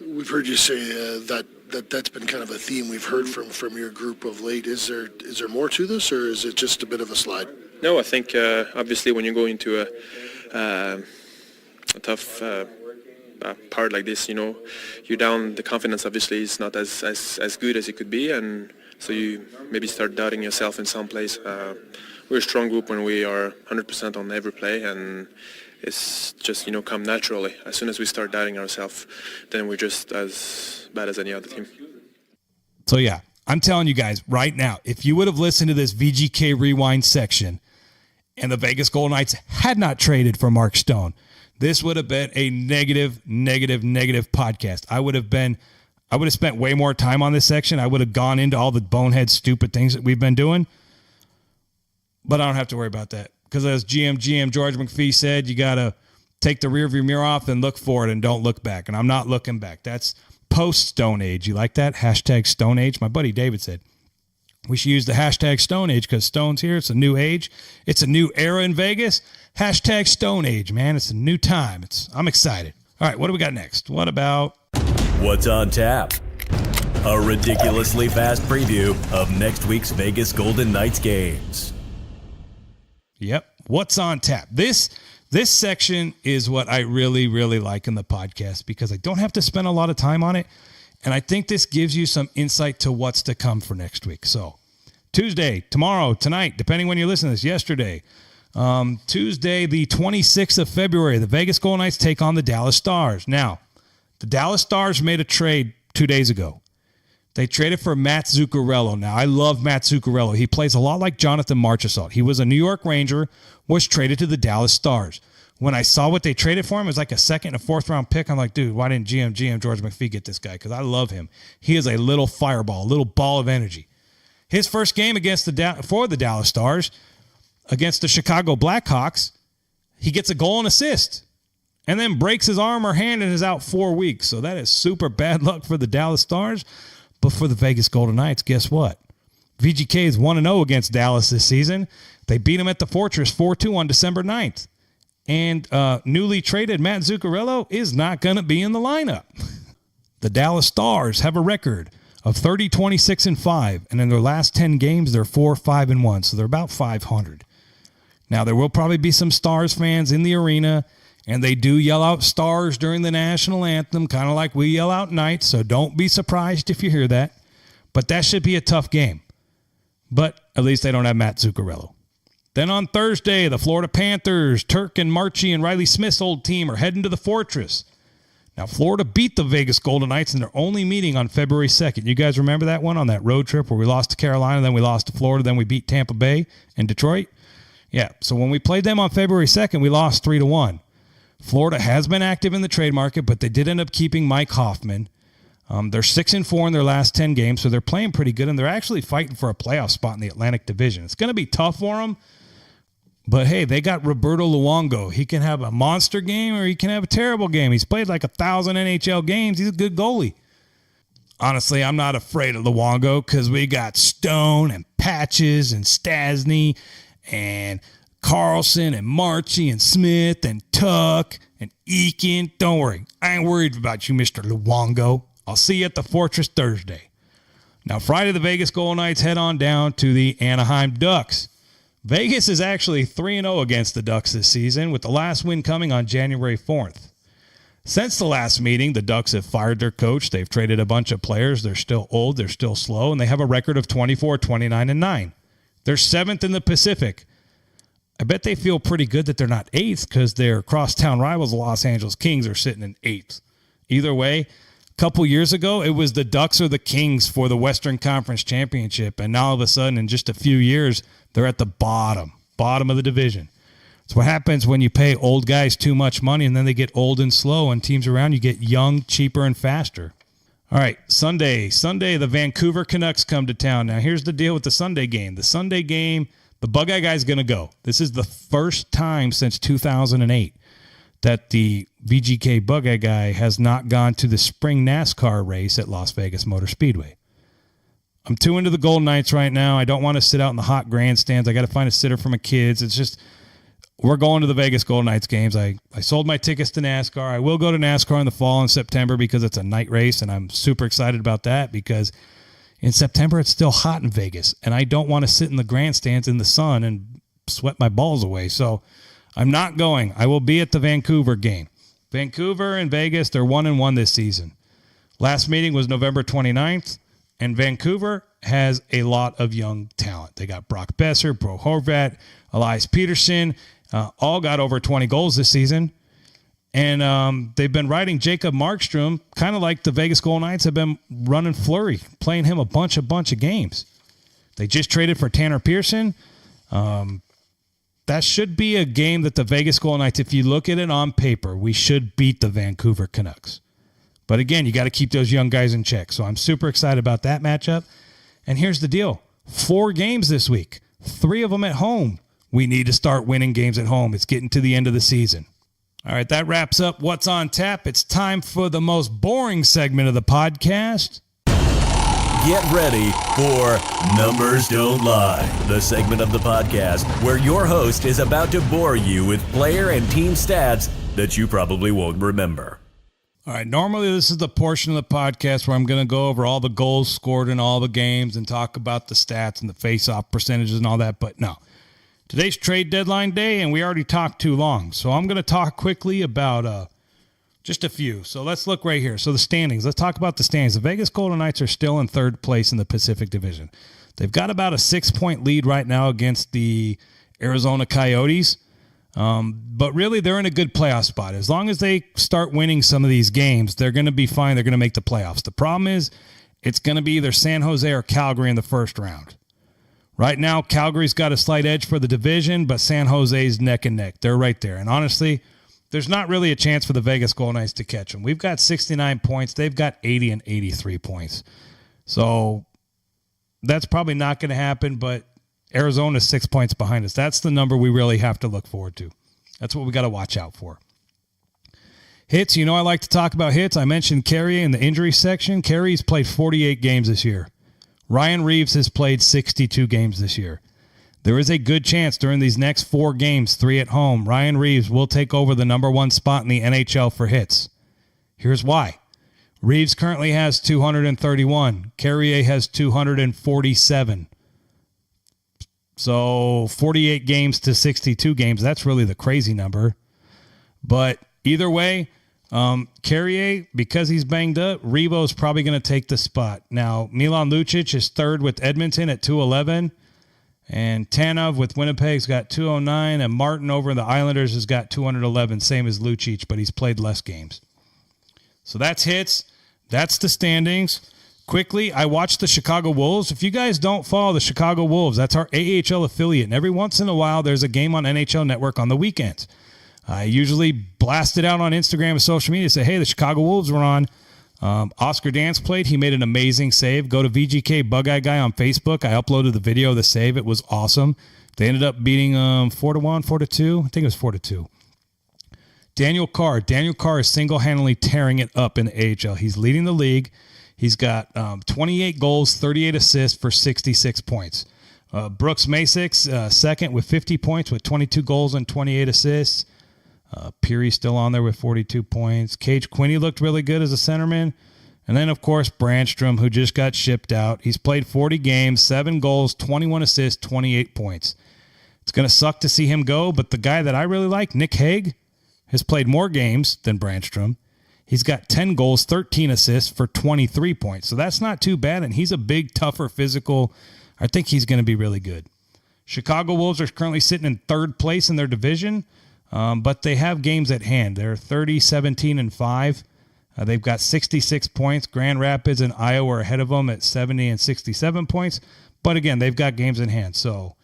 We've heard you say that's been kind of a theme we've heard from your group of late. Is there more to this, or is it just a bit of a slide? No, I think obviously when you go into a tough part like this, you're down. The confidence obviously is not as good as it could be, and so you maybe start doubting yourself in some place. We're a strong group when we are 100% on every play, and it's just come naturally. As soon as we start doubting ourselves, then we're just as bad as any other team. So yeah, I'm telling you guys right now, if you would have listened to this VGK Rewind section and the Vegas Golden Knights had not traded for Mark Stone, this would have been a negative podcast. I would have spent way more time on this section. I would have gone into all the bonehead stupid things that we've been doing. But I don't have to worry about that. Because as GM George McPhee said, you got to take the rearview mirror off and look forward and don't look back. And I'm not looking back. That's post-Stone Age. You like that? Hashtag Stone Age. My buddy David said we should use the hashtag Stone Age because Stone's here. It's a new age. It's a new era in Vegas. Hashtag Stone Age, man. It's a new time. I'm excited. All right, what do we got next? What about... What's on tap? A ridiculously fast preview of next week's Vegas Golden Knights games. Yep. What's on tap? This section is what I really, really like in the podcast because I don't have to spend a lot of time on it. And I think this gives you some insight to what's to come for next week. So Tuesday, tomorrow, tonight, depending when you listen to this, yesterday, Tuesday, the 26th of February, the Vegas Golden Knights take on the Dallas Stars. Now, the Dallas Stars made a trade 2 days ago. They traded for Matt Zuccarello. Now, I love Matt Zuccarello. He plays a lot like Jonathan Marchessault. He was a New York Ranger, was traded to the Dallas Stars. When I saw what they traded for him, it was like a second and a fourth round pick. I'm like, dude, why didn't GM George McPhee get this guy? Because I love him. He is a little fireball, a little ball of energy. His first game for the Dallas Stars against the Chicago Blackhawks, He gets a goal and assist and then breaks his arm or hand and is out 4 weeks. So that is super bad luck for the Dallas Stars. But for the Vegas Golden Knights, guess what? VGK is 1-0 against Dallas this season. They beat him at the Fortress 4-2 on December 9th. And newly traded Matt Zuccarello is not going to be in the lineup. The Dallas Stars have a record of 30-26-5, and in their last 10 games, they're 4-5-1, so they're about 500. Now, there will probably be some Stars fans in the arena, and they do yell out Stars during the national anthem, kind of like we yell out Knights, so don't be surprised if you hear that. But that should be a tough game. But at least they don't have Matt Zuccarello. Then on Thursday, the Florida Panthers, Turk and Marchie and Riley Smith's old team are heading to the Fortress. Now, Florida beat the Vegas Golden Knights in their only meeting on February 2nd. You guys remember that one on that road trip where we lost to Carolina, then we lost to Florida, then we beat Tampa Bay and Detroit? Yeah, so when we played them on February 2nd, we lost 3-1. Florida has been active in the trade market, but they did end up keeping Mike Hoffman. They're 6-4 in their last 10 games, so they're playing pretty good, and they're actually fighting for a playoff spot in the Atlantic Division. It's going to be tough for them, but hey, they got Roberto Luongo. He can have a monster game or he can have a terrible game. He's played like 1,000 NHL games. He's a good goalie. Honestly, I'm not afraid of Luongo because we got Stone and Patches and Stasny and Carlson and Marchie and Smith and Tuck and Eakin. Don't worry. I ain't worried about you, Mr. Luongo. I'll see you at the Fortress Thursday. Now, Friday, the Vegas Golden Knights head on down to the Anaheim Ducks. Vegas is actually 3-0 against the Ducks this season, with the last win coming on January 4th. Since the last meeting, the Ducks have fired their coach. They've traded a bunch of players. They're still old. They're still slow, and they have a record of 24-29-9. They're 7th in the Pacific. I bet they feel pretty good that they're not 8th because their crosstown rivals, the Los Angeles Kings, are sitting in 8th. Either way, a couple years ago, it was the Ducks or the Kings for the Western Conference Championship, and now all of a sudden, in just a few years, they're at the bottom of the division. It's what happens when you pay old guys too much money and then they get old and slow, and teams around you get young, cheaper, and faster. All right, Sunday, the Vancouver Canucks come to town. Now, here's the deal with the Sunday game. The Sunday game, the Bug-Eye guy's going to go. This is the first time since 2008 that the VGK Bug-Eye guy has not gone to the spring NASCAR race at Las Vegas Motor Speedway. I'm too into the Golden Knights right now. I don't want to sit out in the hot grandstands. I got to find a sitter for my kids. It's just, we're going to the Vegas Golden Knights games. I sold my tickets to NASCAR. I will go to NASCAR in the fall in September because it's a night race, and I'm super excited about that because in September it's still hot in Vegas, and I don't want to sit in the grandstands in the sun and sweat my balls away. So I'm not going. I will be at the Vancouver game. Vancouver and Vegas, they're 1-1 this season. Last meeting was November 29th. And Vancouver has a lot of young talent. They got Brock Besser, Bro Horvat, Elias Peterson, all got over 20 goals this season. And they've been riding Jacob Markstrom, kind of like the Vegas Golden Knights have been running Fleury, playing him a bunch of games. They just traded for Tanner Pearson. That should be a game that the Vegas Golden Knights, if you look at it on paper, we should beat the Vancouver Canucks. But again, you got to keep those young guys in check. So I'm super excited about that matchup. And here's the deal. 4 games this week, 3 of them at home. We need to start winning games at home. It's getting to the end of the season. All right, that wraps up What's on Tap. It's time for the most boring segment of the podcast. Get ready for Numbers Don't Lie, the segment of the podcast where your host is about to bore you with player and team stats that you probably won't remember. All right, normally this is the portion of the podcast where I'm going to go over all the goals scored in all the games and talk about the stats and the face-off percentages and all that, but no. Today's trade deadline day, and we already talked too long, so I'm going to talk quickly about just a few. So let's look right here. So the standings. Let's talk about the standings. The Vegas Golden Knights are still in 3rd place in the Pacific Division. They've got about a 6-point lead right now against the Arizona Coyotes. But really, they're in a good playoff spot. As long as they start winning some of these games, they're going to be fine. They're going to make the playoffs. The problem is it's going to be either San Jose or Calgary in the first round. Right now, Calgary's got a slight edge for the division, but San Jose's neck and neck. They're right there. And honestly, there's not really a chance for the Vegas Golden Knights to catch them. We've got 69 points. They've got 80 and 83 points. So that's probably not going to happen, but Arizona's 6 points behind us. That's the number we really have to look forward to. That's what we got to watch out for. Hits, I like to talk about hits. I mentioned Carrier in the injury section. Carrier's played 48 games this year. Ryan Reeves has played 62 games this year. There is a good chance during these next 4 games, 3 at home, Ryan Reeves will take over the number 1 spot in the NHL for hits. Here's why. Reeves currently has 231. Carrier has 247. So 48 games to 62 games. That's really the crazy number. But either way, Carrier, because he's banged up, Revo's probably going to take the spot. Now, Milan Lucic is third with Edmonton at 211. And Tanev with Winnipeg's got 209. And Martin over in the Islanders has got 211, same as Lucic, but he's played less games. So that's hits. That's the standings. Quickly, I watched the Chicago Wolves. If you guys don't follow the Chicago Wolves, that's our AHL affiliate. And every once in a while, there's a game on NHL Network on the weekends. I usually blast it out on Instagram and social media, say, hey, the Chicago Wolves were on. Oscar Dance played. He made an amazing save. Go to VGK Bug-Eye Guy on Facebook. I uploaded the video of the save. It was awesome. They ended up beating 4-1, 4-2. I think it was 4-2. Daniel Carr. Daniel Carr is single-handedly tearing it up in the AHL. He's leading the league. He's got 28 goals, 38 assists for 66 points. Brooks Masic's second with 50 points with 22 goals and 28 assists. Peary's still on there with 42 points. Cage Quinney looked really good as a centerman. And then, of course, Brandstrom, who just got shipped out. He's played 40 games, 7 goals, 21 assists, 28 points. It's going to suck to see him go, but the guy that I really like, Nick Hague, has played more games than Brandstrom. He's got 10 goals, 13 assists for 23 points. So that's not too bad, and he's a big, tougher, physical. I think he's going to be really good. Chicago Wolves are currently sitting in third place in their division, but they have games at hand. They're 30, 17, and 5. They've got 66 points. Grand Rapids and Iowa are ahead of them at 70 and 67 points. But again, they've got games in hand. So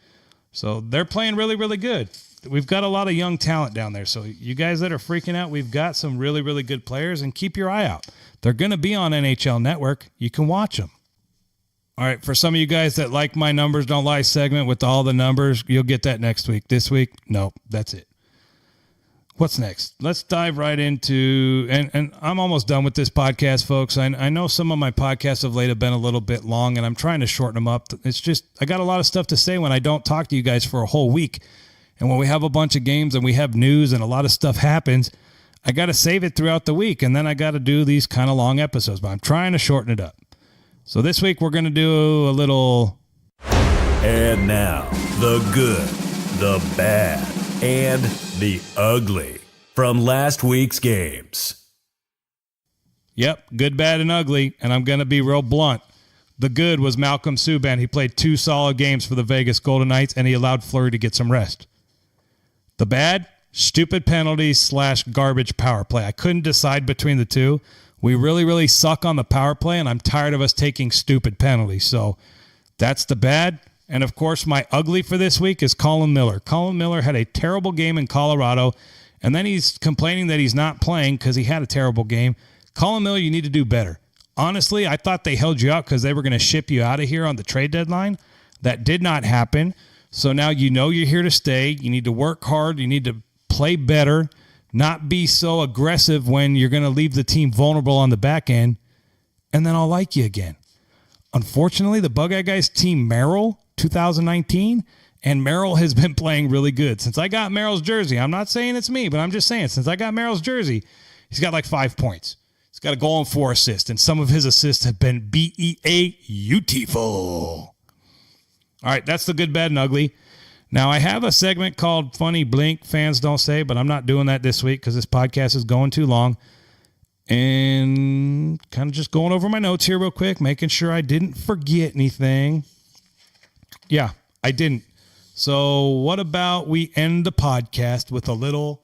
they're playing really, really good. We've got a lot of young talent down there. So you guys that are freaking out, we've got some really, really good players, and keep your eye out. They're going to be on NHL Network. You can watch them. All right, for some of you guys that like my Numbers Don't Lie segment with all the numbers, you'll get that next week. This week, nope, that's it. What's next? Let's dive right into, and I'm almost done with this podcast, folks. I know some of my podcasts of late have been a little bit long, and I'm trying to shorten them up. It's just, I got a lot of stuff to say when I don't talk to you guys for a whole week. And when we have a bunch of games and we have news and a lot of stuff happens, I got to save it throughout the week. And then I got to do these kind of long episodes, but I'm trying to shorten it up. So this week we're going to do a little. And now, the good, the bad, and the ugly from last week's games. Yep, good, bad, and ugly. And I'm going to be real blunt. The good was Malcolm Subban. He played 2 solid games for the Vegas Golden Knights, and he allowed Fleury to get some rest. The bad, stupid penalties / garbage power play. I couldn't decide between the two. We really, really suck on the power play, and I'm tired of us taking stupid penalties. So that's the bad. And, of course, my ugly for this week is Colin Miller. Colin Miller had a terrible game in Colorado, and then he's complaining that he's not playing because he had a terrible game. Colin Miller, you need to do better. Honestly, I thought they held you out because they were going to ship you out of here on the trade deadline. That did not happen. So now you know you're here to stay. You need to work hard. You need to play better, not be so aggressive when you're going to leave the team vulnerable on the back end, and then I'll like you again. Unfortunately, the Bug-Eye Guys team Merrill 2019, and Merrill has been playing really good. Since I got Merrill's jersey, I'm not saying it's me, but I'm just saying since I got Merrill's jersey, he's got like 5 points. He's got a goal and 4 assists, and some of his assists have been beautiful. All right, that's the good, bad, and ugly. Now, I have a segment called Funny Blink, Fans Don't Say, but I'm not doing that this week because this podcast is going too long. And kind of just going over my notes here real quick, making sure I didn't forget anything. Yeah, I didn't. So what about we end the podcast with a little...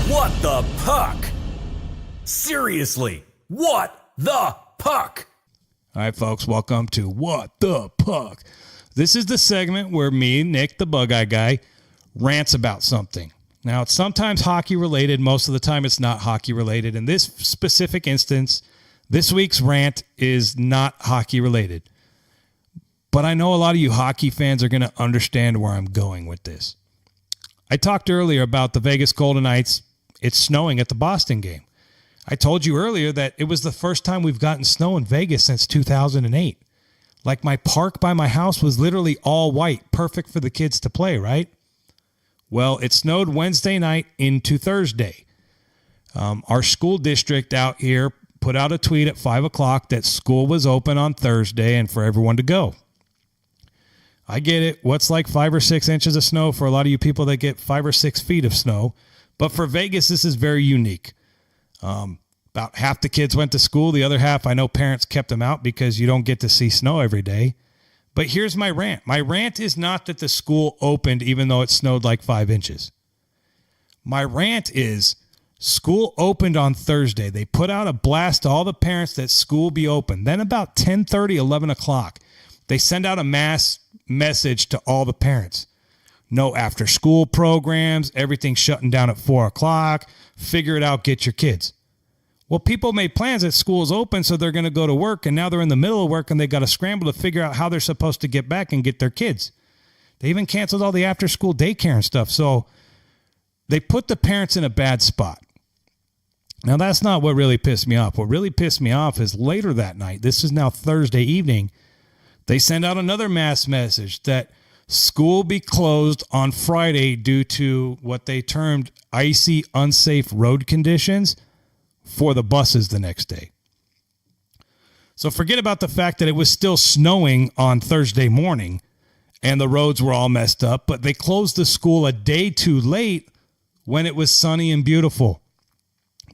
What the puck? Seriously, what the puck? All right, folks, welcome to What the Puck. This is the segment where me, Nick, the Bug-Eye Guy, rants about something. Now, it's sometimes hockey-related. Most of the time, it's not hockey-related. In this specific instance, this week's rant is not hockey-related. But I know a lot of you hockey fans are going to understand where I'm going with this. I talked earlier about the Vegas Golden Knights. It's snowing at the Boston game. I told you earlier that it was the first time we've gotten snow in Vegas since 2008. Like, my park by my house was literally all white, perfect for the kids to play, right? Well, it snowed Wednesday night into Thursday. Our school district out here put out a tweet at 5 o'clock that school was open on Thursday and for everyone to go. I get it. What's like 5 or 6 inches of snow for a lot of you people that get 5 or 6 feet of snow? But for Vegas, this is very unique. About half the kids went to school. The other half, I know parents kept them out because you don't get to see snow every day. But here's my rant. My rant is not that the school opened even though it snowed like 5 inches. My rant is school opened on Thursday. They put out a blast to all the parents that school be open. Then about 10:30, 11 o'clock, they send out a mass message to all the parents. No after school programs, everything shutting down at 4 o'clock. Figure it out, get your kids. Well, people made plans that school is open, so they're going to go to work, and now they're in the middle of work, and they got to scramble to figure out how they're supposed to get back and get their kids. They even canceled all the after-school daycare and stuff, so they put the parents in a bad spot. Now, that's not what really pissed me off. What really pissed me off is later that night, this is now Thursday evening, they send out another mass message that school be closed on Friday due to what they termed icy, unsafe road conditions for the buses the next day. So forget about the fact that it was still snowing on Thursday morning and the roads were all messed up, but they closed the school a day too late when it was sunny and beautiful.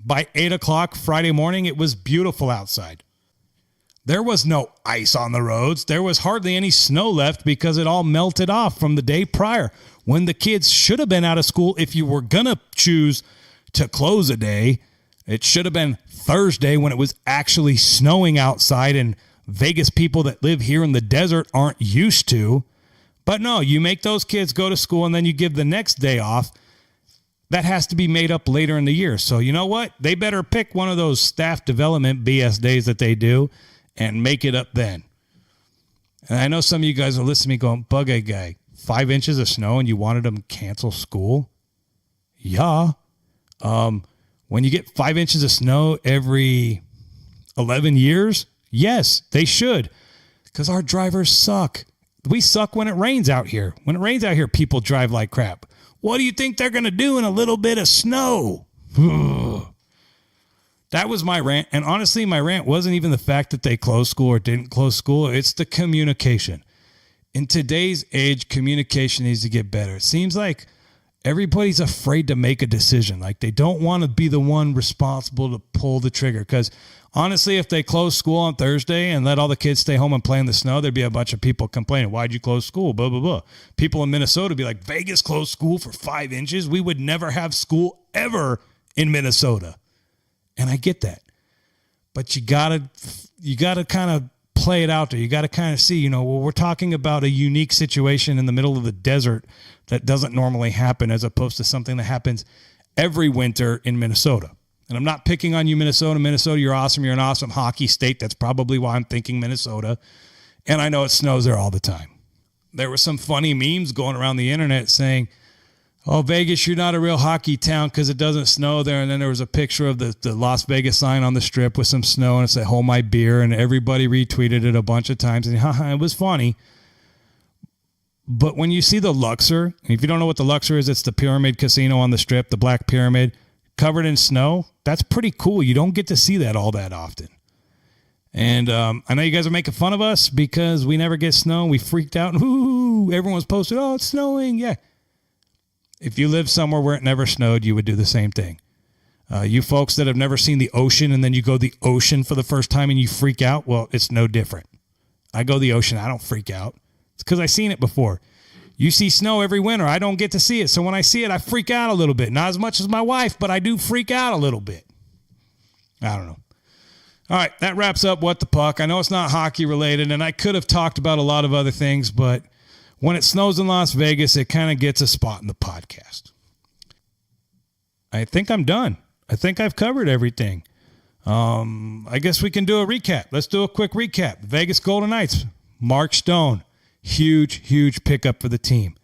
By 8 o'clock Friday morning, it was beautiful outside. There was no ice on the roads. There was hardly any snow left because it all melted off from the day prior when the kids should have been out of school. If you were going to choose to close a day, it should have been Thursday when it was actually snowing outside and Vegas people that live here in the desert aren't used to. But no, you make those kids go to school and then you give the next day off. That has to be made up later in the year. So you know what? They better pick one of those staff development BS days that they do and make it up then. And I know some of you guys are listening to me going, Bug-Egg Guy, 5 inches of snow and you wanted them to cancel school? Yeah. When you get 5 inches of snow every 11 years, yes, they should. Because our drivers suck. We suck when it rains out here. When it rains out here, people drive like crap. What do you think they're going to do in a little bit of snow? That was my rant. And honestly, my rant wasn't even the fact that they closed school or didn't close school. It's the communication. In today's age, communication needs to get better. It seems like everybody's afraid to make a decision. Like they don't want to be the one responsible to pull the trigger. Because honestly, if they close school on Thursday and let all the kids stay home and play in the snow, there'd be a bunch of people complaining, why'd you close school? Blah, blah, blah. People in Minnesota would be like, Vegas closed school for 5 inches. We would never have school ever in Minnesota. And I get that. But you gotta kind of play it out there. You got to kind of see, we're talking about a unique situation in the middle of the desert that doesn't normally happen as opposed to something that happens every winter in Minnesota. And I'm not picking on you, Minnesota. Minnesota, you're awesome. You're an awesome hockey state. That's probably why I'm thinking Minnesota. And I know it snows there all the time. There were some funny memes going around the internet saying, oh, Vegas, you're not a real hockey town because it doesn't snow there. And then there was a picture of the Las Vegas sign on the strip with some snow and it said, hold my beer. And everybody retweeted it a bunch of times. And it was funny. But when you see the Luxor, and if you don't know what the Luxor is, it's the Pyramid Casino on the strip, the Black Pyramid, covered in snow. That's pretty cool. You don't get to see that all that often. And I know you guys are making fun of us because we never get snow. We freaked out. And everyone's posted, oh, it's snowing. Yeah. If you live somewhere where it never snowed, you would do the same thing. You folks that have never seen the ocean and then you go the ocean for the first time and you freak out, well, it's no different. I go the ocean. I don't freak out. It's because I've seen it before. You see snow every winter. I don't get to see it. So when I see it, I freak out a little bit. Not as much as my wife, but I do freak out a little bit. I don't know. All right, that wraps up What the Puck. I know it's not hockey related, and I could have talked about a lot of other things, but when it snows in Las Vegas, it kind of gets a spot in the podcast. I think I'm done. I think I've covered everything. I guess we can do a recap. Let's do a quick recap. Vegas Golden Knights, Mark Stone, huge pickup for the team.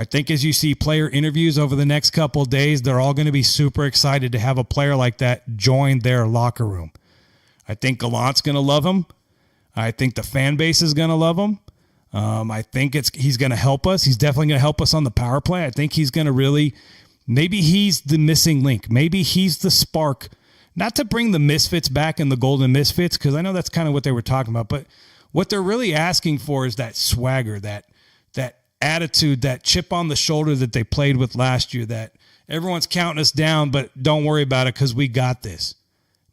I think as you see player interviews over the next couple of days, they're all going to be super excited to have a player like that join their locker room. I think Gallant's going to love him. I think the fan base is going to love him. I think he's going to help us. He's definitely going to help us on the power play. I think he's going to really, maybe he's the missing link. Maybe he's the spark, not to bring the Misfits back in the Golden Misfits, because I know that's kind of what they were talking about, but what they're really asking for is that swagger, that attitude, that chip on the shoulder that they played with last year, that everyone's counting us down, but don't worry about it because we got this.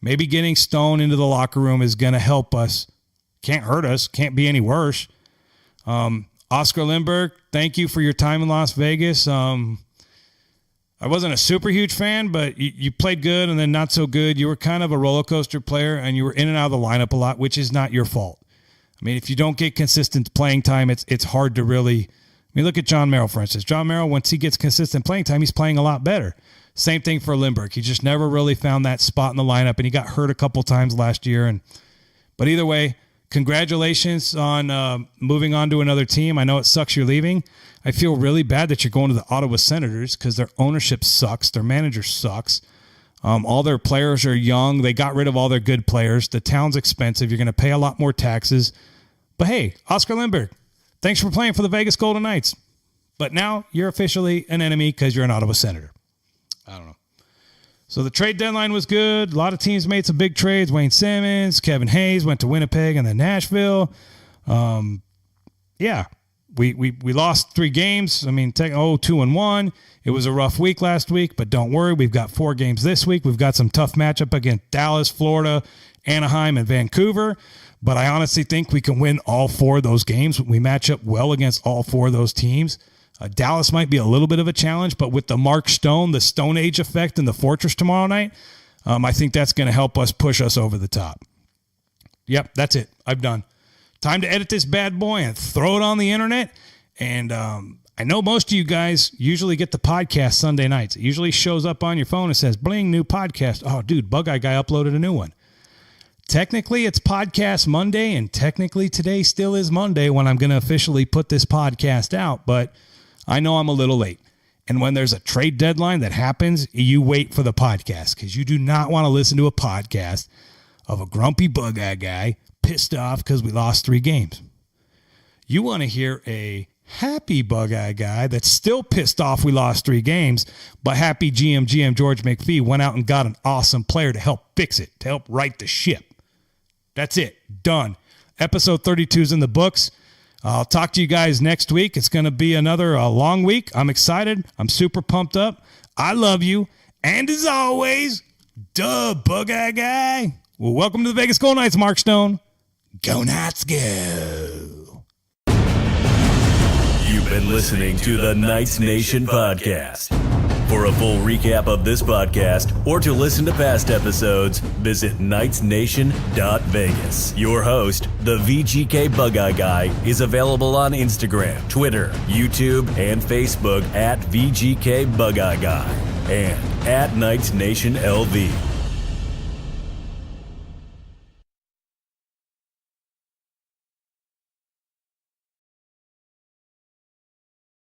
Maybe getting Stone into the locker room is going to help us. Can't hurt us. Can't be any worse. Oscar Lindbergh, thank you for your time in Las Vegas. I wasn't a super huge fan, but you played good and then not so good. You were kind of a roller coaster player, and you were in and out of the lineup a lot, which is not your fault. I mean, if you don't get consistent playing time, it's hard to really. I mean, look at John Merrill, for instance. John Merrill, once he gets consistent playing time, he's playing a lot better. Same thing for Lindbergh. He just never really found that spot in the lineup, and he got hurt a couple times last year. But either way, congratulations on moving on to another team. I know it sucks you're leaving. I feel really bad that you're going to the Ottawa Senators because their ownership sucks. Their manager sucks. All their players are young. They got rid of all their good players. The town's expensive. You're going to pay a lot more taxes. But hey, Oscar Lindbergh, thanks for playing for the Vegas Golden Knights. But now you're officially an enemy because you're an Ottawa Senator. I don't know. So the trade deadline was good. A lot of teams made some big trades. Wayne Simmons, Kevin Hayes went to Winnipeg and then Nashville. Yeah, we lost 3 games. I mean, 2-1. It was a rough week last week, but don't worry. We've got 4 games this week. We've got some tough matchup against Dallas, Florida, Anaheim, and Vancouver. But I honestly think we can win all 4 of those games. We match up well against all 4 of those teams. Dallas might be a little bit of a challenge, but with the Mark Stone, the Stone Age effect in the Fortress tomorrow night, I think that's going to help us push us over the top. Yep, that's it. I'm done. Time to edit this bad boy and throw it on the internet. And I know most of you guys usually get the podcast Sunday nights. It usually shows up on your phone and says, bling, new podcast. Oh, dude, Bug-Eye Guy uploaded a new one. Technically, it's Podcast Monday, and technically today still is Monday when I'm going to officially put this podcast out, but I know I'm a little late. And when there's a trade deadline that happens, you wait for the podcast because you do not want to listen to a podcast of a grumpy Bug-Eye Guy pissed off because we lost 3 games. You want to hear a happy Bug-Eye Guy that's still pissed off we lost 3 games, but happy GM George McPhee went out and got an awesome player to help fix it, to help right the ship. That's it. Done. Episode 32 is in the books. I'll talk to you guys next week. It's going to be another long week. I'm excited. I'm super pumped up. I love you. And as always, duh, Bug-Eye Guy. Well, welcome to the Vegas Golden Knights, Mark Stone. Go Knights, go. You've been listening to the Knights Nation podcast. For a full recap of this podcast or to listen to past episodes, visit knightsnation.vegas. Your host, the VGK Bug-Eye Guy, is available on Instagram, Twitter, YouTube, and Facebook at VGK Bug-Eye Guy and at Knights Nation LV.